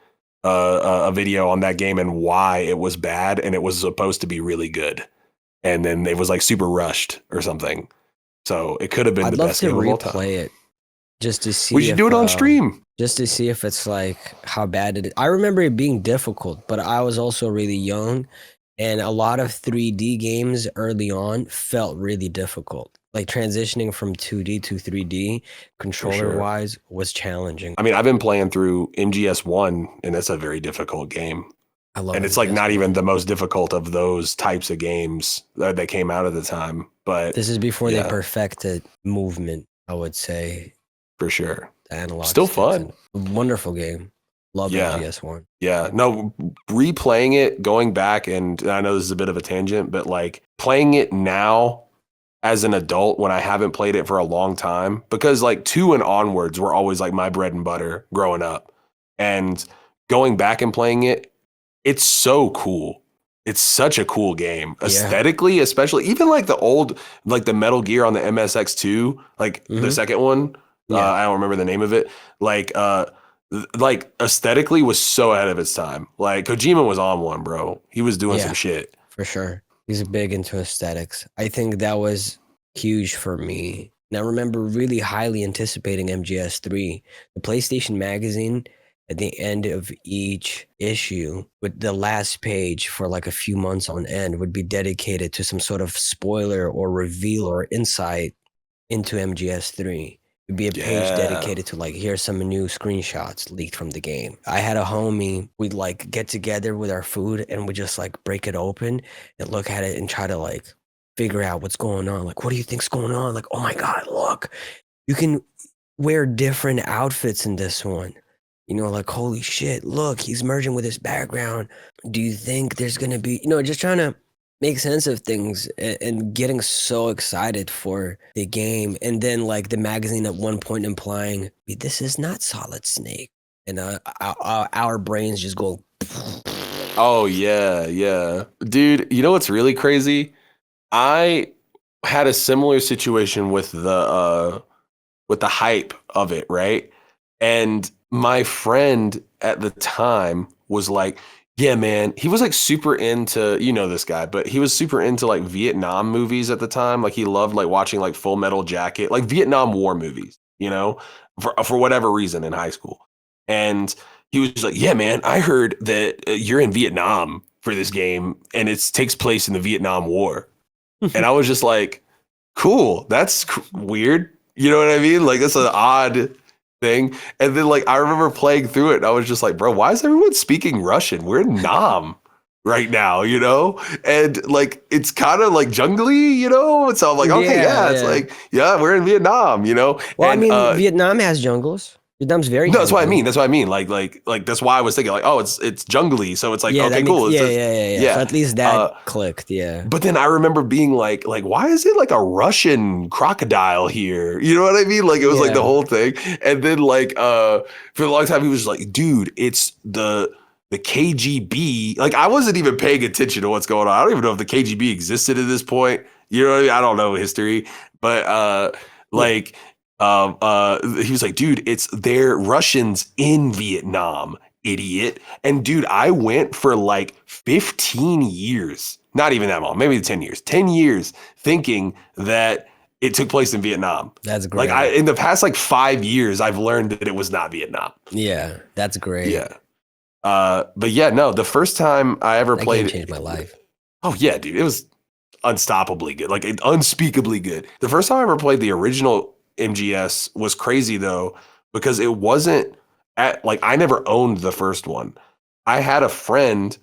a video on that game and why it was bad, and it was supposed to be really good, and then it was like super rushed or something. So it could have been the best game of all time. I'd love to replay it just to see. We should do it on stream. Just to see if it's like how bad it is. I remember it being difficult, but I was also really young, and a lot of 3D games early on felt really difficult. Like transitioning from 2D to 3D controller-wise was challenging. I mean, I've been playing through MGS1, and it's a very difficult game. I love it. And it's like not even the most difficult of those types of games that came out at the time. But this is before they perfected movement, I would say. For sure. Analog still fun. Wonderful game. Love MGS1. Yeah. No, replaying it, going back, and I know this is a bit of a tangent, but like playing it now as an adult when I haven't played it for a long time, because like 2 and onwards were always like my bread and butter growing up. And going back and playing it, it's so cool. It's such a cool game. Aesthetically, especially even like the old, like the Metal Gear on the MSX2, like the second one. I don't remember the name of it. Like aesthetically was so ahead of its time. Like Kojima was on one, bro. He was doing some shit. For sure. He's big into aesthetics. I think that was huge for me. And I remember really highly anticipating MGS3. The PlayStation Magazine at the end of each issue, with the last page for like a few months on end, would be dedicated to some sort of spoiler or reveal or insight into MGS3. It'd be a page dedicated to like, here's some new screenshots leaked from the game. I had a homie, we'd like get together with our food and we just like break it open and look at it and try to like figure out what's going on. Like, what do you think's going on? Like, oh my God, look, you can wear different outfits in this one. You know, like, holy shit, look, he's merging with his background. Do you think there's going to be, you know, just trying to make sense of things and getting so excited for the game. And then like the magazine at one point implying, this is not Solid Snake. And our brains just go. Oh, yeah. Dude, you know what's really crazy? I had a similar situation with the hype of it, right? And my friend at the time was like, yeah, man, he was like super into, you know, this guy, but he was super into like Vietnam movies at the time. Like he loved like watching like Full Metal Jacket, like Vietnam War movies, you know, for whatever reason in high school. And he was like, yeah, man, I heard that you're in Vietnam for this game and it takes place in the Vietnam War. And I was just like, cool, that's weird. You know what I mean? Like, it's an odd thing. And then, like, I remember playing through it, and I was just like, bro, why is everyone speaking Russian? We're in Nam right now, you know? And, like, it's kind of, like, jungly, you know? So I'm like, okay, it's like, we're in Vietnam, you know? Well, and, I mean, Vietnam has jungles. Vietnam's very no, that's what I jungly. mean. That's what I mean. Like that's why I was thinking like, oh, it's jungly. So it's like, Yeah, okay, that cool. makes- It's yeah. So at least that clicked, yeah. But then I remember being like, why is it like a Russian crocodile here? You know what I mean? Like it was like the whole thing. And then like for a long time he was like, dude, it's the KGB. Like I wasn't even paying attention to what's going on. I don't even know if the KGB existed at this point. You know what I mean? I don't know history. But he was like, dude, they're Russians in Vietnam, idiot. And dude, I went for like 15 years, not even that long, maybe 10 years thinking that it took place in Vietnam. That's great. Like in the past like 5 years, I've learned that it was not Vietnam. Yeah, that's great. Yeah. But yeah, no, the first time I ever That played game changed my life. Oh yeah, dude, it was unstoppably good, like unspeakably good. The first time I ever played the original MGS was crazy though, because it wasn't I never owned the first one. I had a friend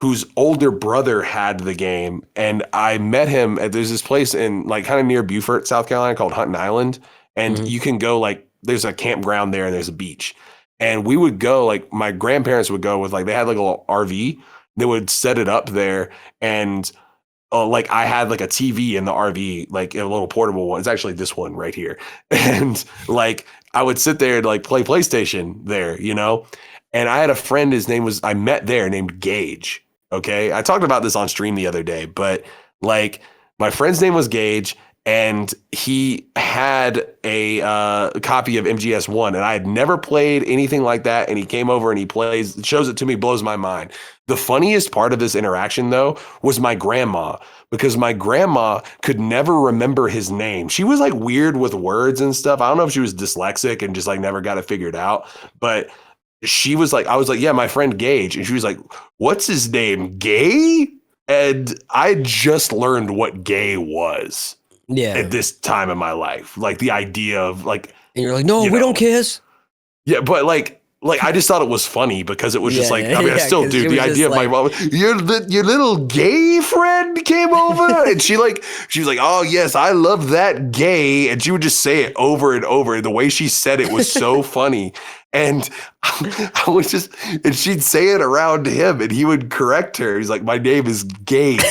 whose older brother had the game, and I met him there's this place in like kind of near Beaufort, South Carolina called Hutin Island, and you can go like there's a campground there and there's a beach. And we would go, like my grandparents would go with like they had like a little RV, they would set it up there, and like I had like a TV in the RV, like a little portable one. It's actually this one right here. And like I would sit there and like play PlayStation there, you know? And I had a friend, I met there named Gage. Okay. I talked about this on stream the other day, but like my friend's name was Gage, and he had a copy of MGS1, and I had never played anything like that. And he came over and he shows it to me, blows my mind. The funniest part of this interaction, though, was my grandma, because my grandma could never remember his name. She was like weird with words and stuff. I don't know if she was dyslexic and just like never got it figured out, but she was like, I was like, yeah, my friend Gage. And she was like, what's his name? Gay? And I just learned what gay was. Yeah. At this time in my life, like the idea of like, and you're like, no, we don't kiss. Yeah, but like I just thought it was funny because it was just like, I mean, I still do. The idea of like, my mom, your little gay friend came over, and she was like, oh yes, I love that gay, and she would just say it over and over. The way she said it was so funny. And I was just, and she'd say it around him, and he would correct her. He's like, my name is Gage.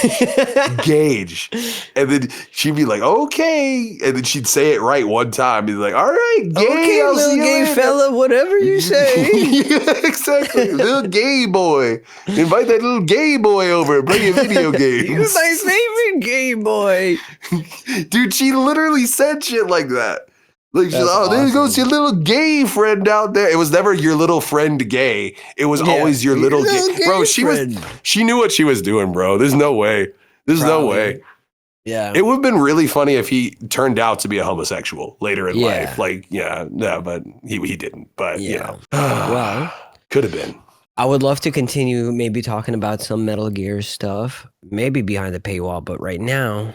Gage. And then she'd be like, okay. And then she'd say it right one time. He's like, all right, gay. Okay, I'll little see you gay later. fella, whatever you say. Yeah, exactly. Little gay boy. Invite that little gay boy over and play a video game. You're my favorite gay boy. Dude, she literally said shit like that. Like, she's like, oh, there goes your little gay friend out there. It was never your little friend gay. It was always your little gay. Bro, she knew what she was doing, bro. There's no way. No way. Yeah. It would have been really funny if he turned out to be a homosexual later in life. Like, but he didn't. But, you know. Well, could have been. I would love to continue maybe talking about some Metal Gear stuff, maybe behind the paywall. But right now,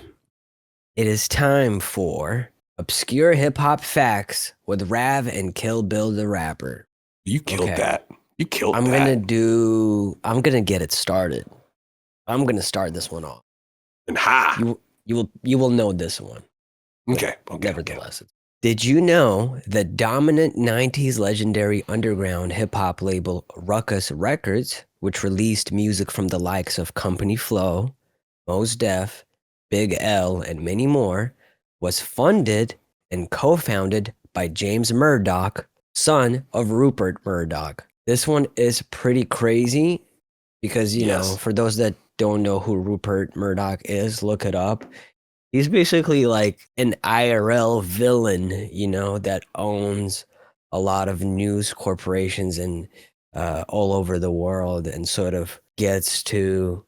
it is time for Obscure Hip Hop Facts with Rav and Kill Bill the Rapper. You killed that. You killed I'm that. gonna get it started. I'm gonna start this one off. And You will know this one. Okay. Nevertheless. Did you know the dominant 90s legendary underground hip hop label Ruckus Records, which released music from the likes of Company Flow, Mos Def, Big L, and many more, was funded and co-founded by James Murdoch, son of Rupert Murdoch. This one is pretty crazy because, you know, for those that don't know who Rupert Murdoch is, look it up. He's basically like an IRL villain, you know, that owns a lot of news corporations and all over the world, and sort of gets to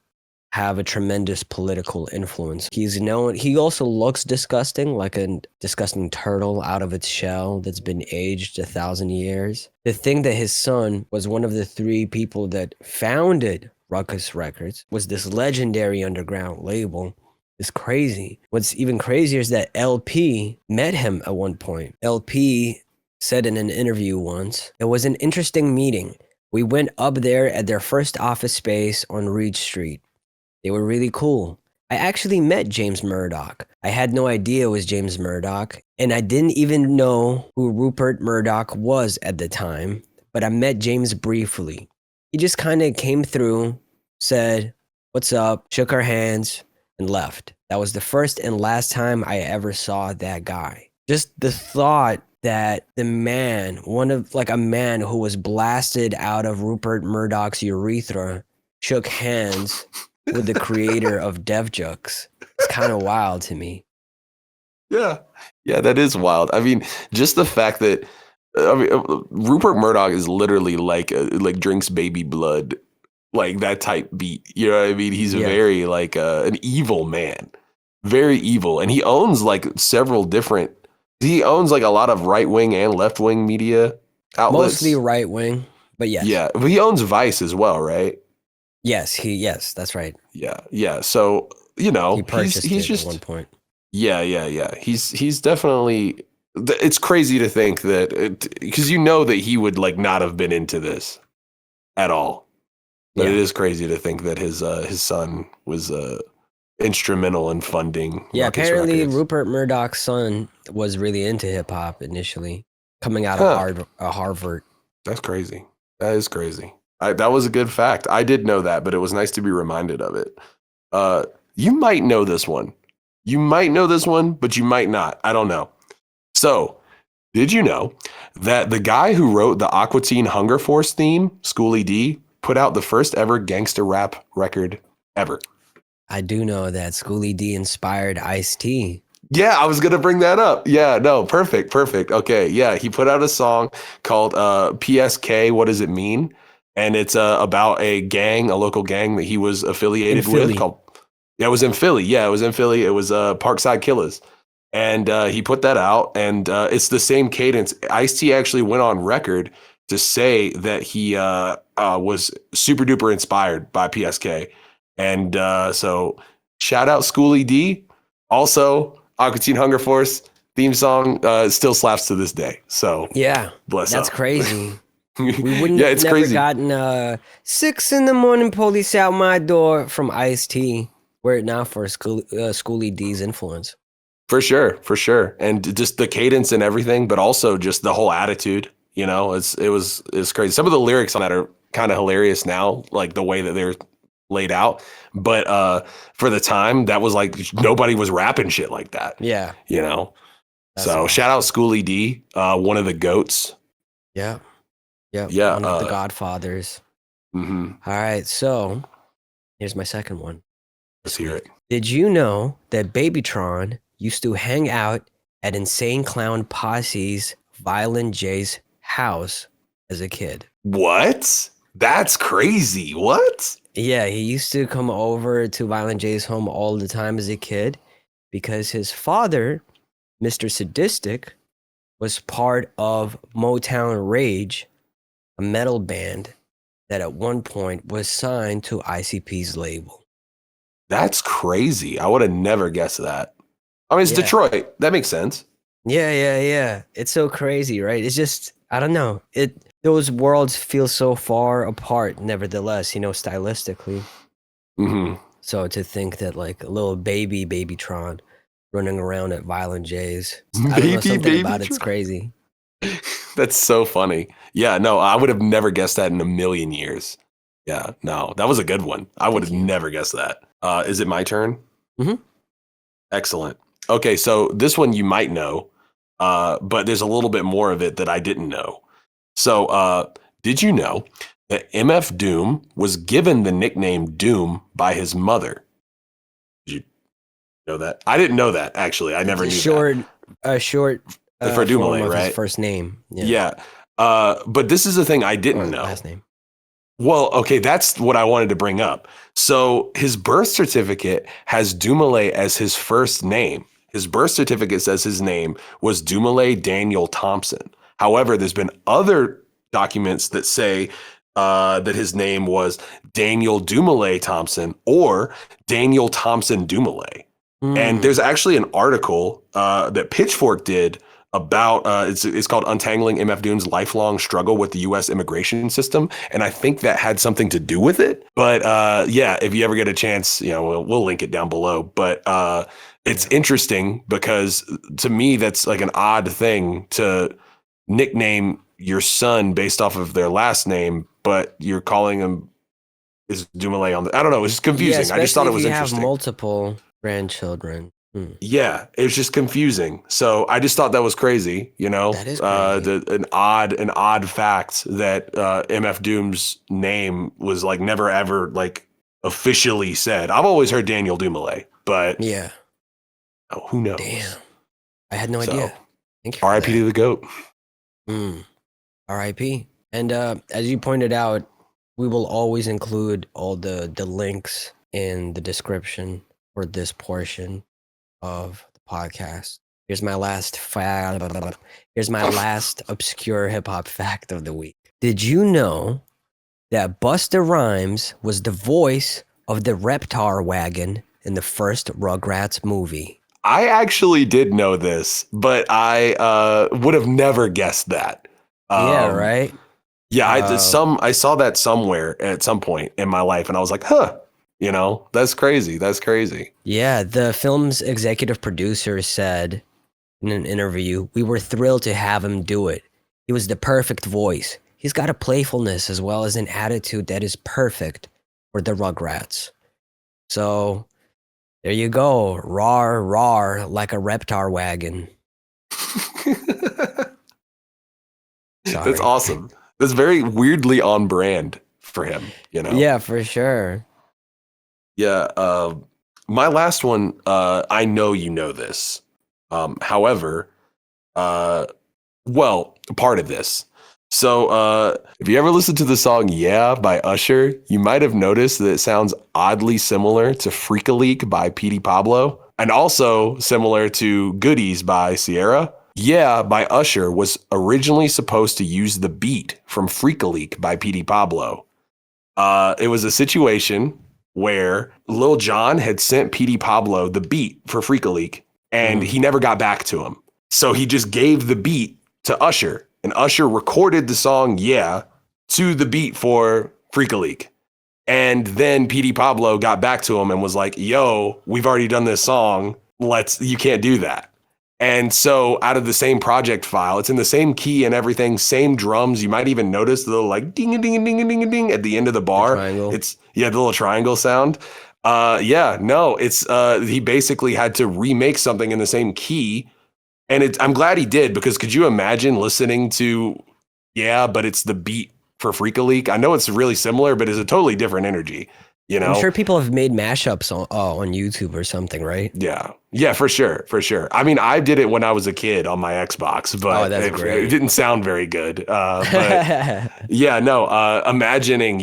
have a tremendous political influence. He also looks disgusting, like a disgusting turtle out of its shell that's been aged 1,000 years. The thing that his son was one of the 3 people that founded Ruckus Records was this legendary underground label. It's crazy. What's even crazier is that LP met him at one point. LP said in an interview once, "It was an interesting meeting. We went up there at their first office space on Reed Street. They were really cool. I actually met James Murdoch. I had no idea it was James Murdoch, and I didn't even know who Rupert Murdoch was at the time, but I met James briefly. He just kind of came through, said, 'What's up?' shook our hands, and left. That was the first and last time I ever saw that guy." Just the thought that the man, a man who was blasted out of Rupert Murdoch's urethra, shook hands with the creator of Def Jux. It's kind of wild to me. Yeah. Yeah, that is wild. I mean, just the fact that Rupert Murdoch is literally like drinks baby blood, like that type beat. You know what I mean? He's very like an evil man, very evil, and he owns like several different. He owns like a lot of right wing and left wing media outlets. Mostly right wing, but yes. Yeah, but he owns Vice as well, right? Yes, that's right. Yeah. So you know, he purchased he's it just at one point. Yeah. He's definitely. It's crazy to think that because you know that he would like not have been into this at all. But it is crazy to think that his son was instrumental in funding. Yeah, Ruckus apparently Records. Rupert Murdoch's son was really into hip hop initially, coming out of Harvard. That's crazy. That is crazy. That was a good fact. I did know that, but it was nice to be reminded of it. You might know this one. But you might not. I don't know. So, did you know that the guy who wrote the Aqua Teen Hunger Force theme, Schoolie D, put out the first ever gangster rap record ever? I do know that Schoolie D inspired Ice-T. Yeah, I was going to bring that up. Yeah, no, perfect. Okay, yeah, he put out a song called PSK, What Does It Mean? And it's about a local gang that he was affiliated with. It was in Philly. Yeah, it was in Philly. It was Parkside Killers. And he put that out, and it's the same cadence. Ice-T actually went on record to say that he was super duper inspired by PSK. And so shout out Schoolie D. Also, Aqua Teen Hunger Force theme song still slaps to this day. So yeah, bless that's up. crazy. We wouldn't Yeah, have it's never crazy. gotten 6 a.m, police out my door from Ice-T. Were it not for Schoolie D's influence. For sure. And just the cadence and everything, but also just the whole attitude, you know, it's crazy. Some of the lyrics on that are kind of hilarious now, like the way that they're laid out. But for the time, that was like nobody was rapping shit like that. Yeah. You know? That's So awesome. shout out Schoolie D, one of the GOATs. Yeah. Yeah, One of the Godfathers. Mm-hmm. All right. So here's my second one. Let's hear it. Did you know that Babytron used to hang out at Insane Clown Posse's Violent J's house as a kid? What? That's crazy. What? Yeah, he used to come over to Violent J's home all the time as a kid because his father, Mr. Sadistic, was part of Motown Rage, a metal band that at one point was signed to ICP's label. That's crazy. I would have never guessed that. I mean, it's Detroit. That makes sense. Yeah. It's so crazy, right? It's just, I don't know. Those worlds feel so far apart, nevertheless, stylistically. Mm-hmm. So to think that like a little Babytron running around at Violent J's, I don't know, something about it's crazy. That's so funny. Yeah, no, I would have never guessed that in a million years. Yeah, no, that was a good one. I would have never guessed that. Is it my turn? Mm-hmm. Excellent. Okay, so this one you might know, but there's a little bit more of it that I didn't know. So did you know that MF Doom was given the nickname Doom by his mother? Did you know that? I didn't know that, actually. I never knew that. Short For Doomale, form of right? his first name. Yeah. But this is the thing I didn't know. Last name. Well, okay, that's what I wanted to bring up. So his birth certificate has Dumoulin as his first name. His birth certificate says his name was Dumoulin Daniel Thompson. However, there's been other documents that say that his name was Daniel Dumoulin Thompson or Daniel Thompson Dumoulin. And there's actually an article that Pitchfork did about it's called Untangling MF Doom's Lifelong Struggle with the U.S. Immigration System, and I think that had something to do with it. But yeah, if you ever get a chance, we'll link it down below. But it's interesting because to me that's like an odd thing to nickname your son based off of their last name, but you're calling him is Dumoulin on the. I don't know. It's confusing. Yeah, I just thought it was if you interesting. have multiple grandchildren. Yeah, it was just confusing. So I just thought that was crazy, That is crazy. an odd fact that MF Doom's name was like never ever like officially said. I've always heard Daniel Dumoulin, but Yeah. who knows? Damn. I had no So, idea. Thank you for R.I.P. to the GOAT. R.I.P. And as you pointed out, we will always include all the links in the description for this portion of the podcast. Here's my last obscure hip hop fact of the week. Did you know that Busta Rhymes was the voice of the Reptar wagon in the first Rugrats movie? I actually did know this, but I would have never guessed that. Yeah, right? Yeah, I saw that somewhere at some point in my life, and I was like, huh. That's crazy. That's crazy. Yeah, the film's executive producer said in an interview, "We were thrilled to have him do it. He was the perfect voice. He's got a playfulness as well as an attitude that is perfect for the Rugrats." So there you go. Rawr, rawr, like a Reptar wagon. Sorry. That's awesome. That's very weirdly on brand for him, Yeah, for sure. Yeah, my last one, I know you know this. However, well, part of this. So if you ever listen to the song Yeah by Usher, you might have noticed that it sounds oddly similar to Freak-a-Leak by Petey Pablo, and also similar to Goodies by Sierra. Yeah by Usher was originally supposed to use the beat from Freak-a-Leak by Petey Pablo. It was a situation where Lil Jon had sent Petey Pablo the beat for Freak-a-Leak, and he never got back to him. So he just gave the beat to Usher, and Usher recorded the song Yeah to the beat for Freak-a-Leak. And then Petey Pablo got back to him and was like, yo, we've already done this song. You can't do that. And so out of the same project file, it's in the same key and everything, same drums. You might even notice the little like ding a ding a ding a ding a ding at the end of the bar. It's the little triangle sound. He basically had to remake something in the same key. And I'm glad he did, because could you imagine listening to but it's the beat for Freak-a-Leak? I know it's really similar, but it's a totally different energy. I'm sure people have made mashups on YouTube or something, right? Yeah, for sure. I mean, I did it when I was a kid on my Xbox, but it didn't sound very good. Imagining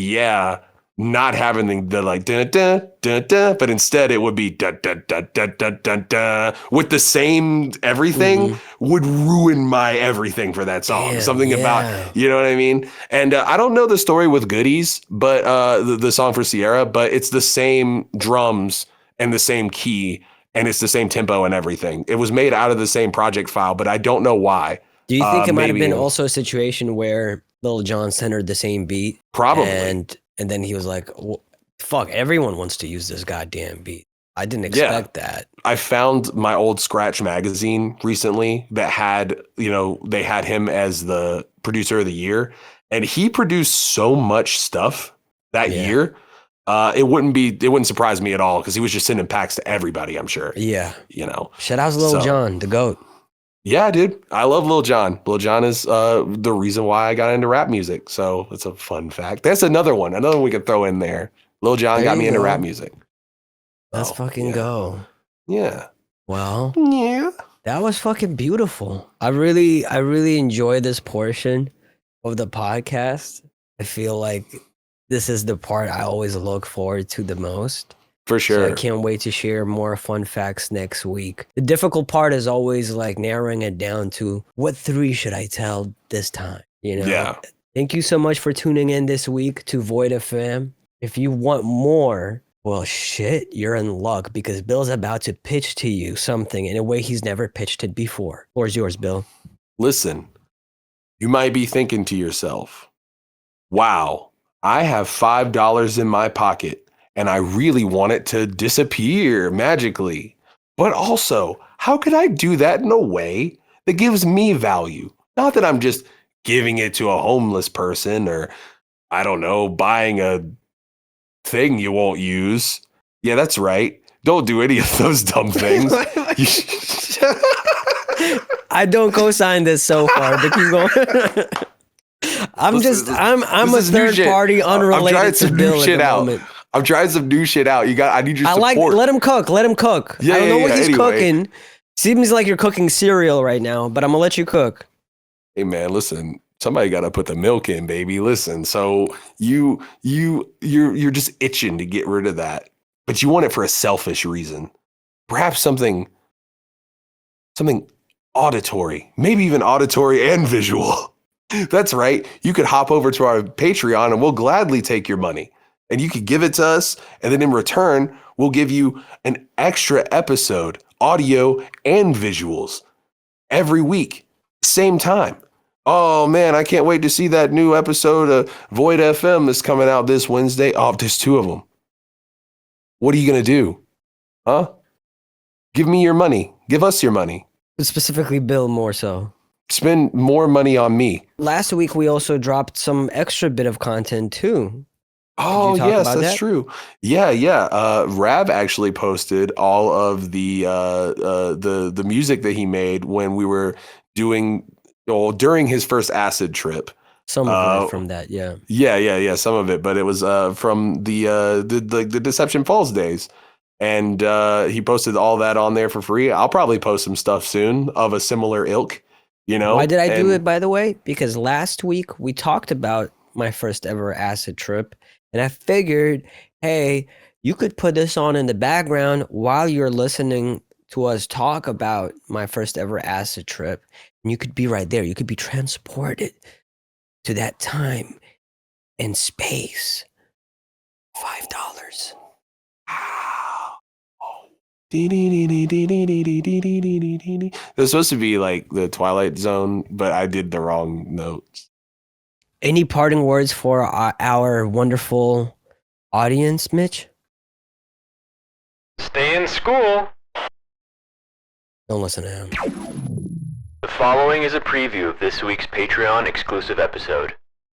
not having the like da da da da, but instead it would be da da da da da da da with the same everything would ruin my everything for that song. About, you know what I mean? And I don't know the story with Goodies, but the song for Sierra, but it's the same drums and the same key, and it's the same tempo and everything. It was made out of the same project file, but I don't know why. Do you think it might have been also a situation where Lil Jon centered the same beat? Probably. And then he was like, well, fuck, everyone wants to use this goddamn beat. I didn't expect that. I found my old Scratch magazine recently that had, they had him as the producer of the year, and he produced so much stuff that year. It wouldn't surprise me at all, because he was just sending packs to everybody, I'm sure. Yeah. Shout out to Lil Jon, the GOAT. Yeah, dude. I love Lil Jon. Lil Jon is the reason why I got into rap music. So it's a fun fact. That's another one we could throw in there. Lil Jon got me into rap music. Let's fucking go. Yeah. Well, that was fucking beautiful. I really enjoy this portion of the podcast. I feel like this is the part I always look forward to the most. For sure. So I can't wait to share more fun facts next week. The difficult part is always like narrowing it down to what 3 should I tell this time, Yeah. Thank you so much for tuning in this week to Void FM. If you want more Well, shit, you're in luck because Bill's about to pitch to you something in a way he's never pitched it before. Floor's yours, Bill. Listen, you might be thinking to yourself, wow, I have $5 in my pocket and I really want it to disappear magically. But also, how could I do that in a way that gives me value? Not that I'm just giving it to a homeless person or, I don't know, buying a thing you won't use. Yeah, that's right. Don't do any of those dumb things. I don't co-sign this so far, but keep going. I'm a third party unrelated to Bill at the moment. I'm trying some new shit out. I need your support. Let him cook. Let him cook. Yeah, I don't know what he's anyway. cooking. Seems like you're cooking cereal right now, but I'm gonna let you cook. Hey man, listen. Somebody got to put the milk in, baby. Listen. So you're just itching to get rid of that, but you want it for a selfish reason. Perhaps something auditory, maybe even auditory and visual. That's right. You could hop over to our Patreon and we'll gladly take your money. And you could give it to us. And then in return, we'll give you an extra episode, audio and visuals every week, same time. Oh man, I can't wait to see that new episode of Void FM that's coming out this Wednesday. Oh, there's 2 of them. What are you going to do? Huh? Give me your money. Give us your money. Specifically, Bill more so. Spend more money on me. Last week, we also dropped some extra bit of content too. Oh, yes, that's true. Yeah. Rav actually posted all of the music that he made when we were during his first acid trip. Some of it from that, yeah. Yeah, some of it, but it was from the Deception Falls days. And he posted all that on there for free. I'll probably post some stuff soon of a similar ilk, you know. Why did I do it, by the way? Because last week we talked about my first ever acid trip, and I figured, hey, you could put this on in the background while you're listening to us talk about my first ever acid trip, and you could be right there. You could be transported to that time and space. $5. It was supposed to be like the Twilight Zone, but I did the wrong notes. Any parting words for our wonderful audience, Mitch? Stay in school. Don't listen to him. The following is a preview of this week's Patreon exclusive episode.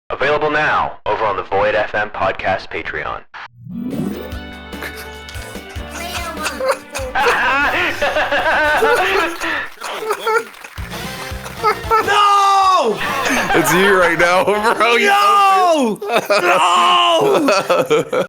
Available now over on the Void FM podcast Patreon. No! It's you right now, bro. No! No!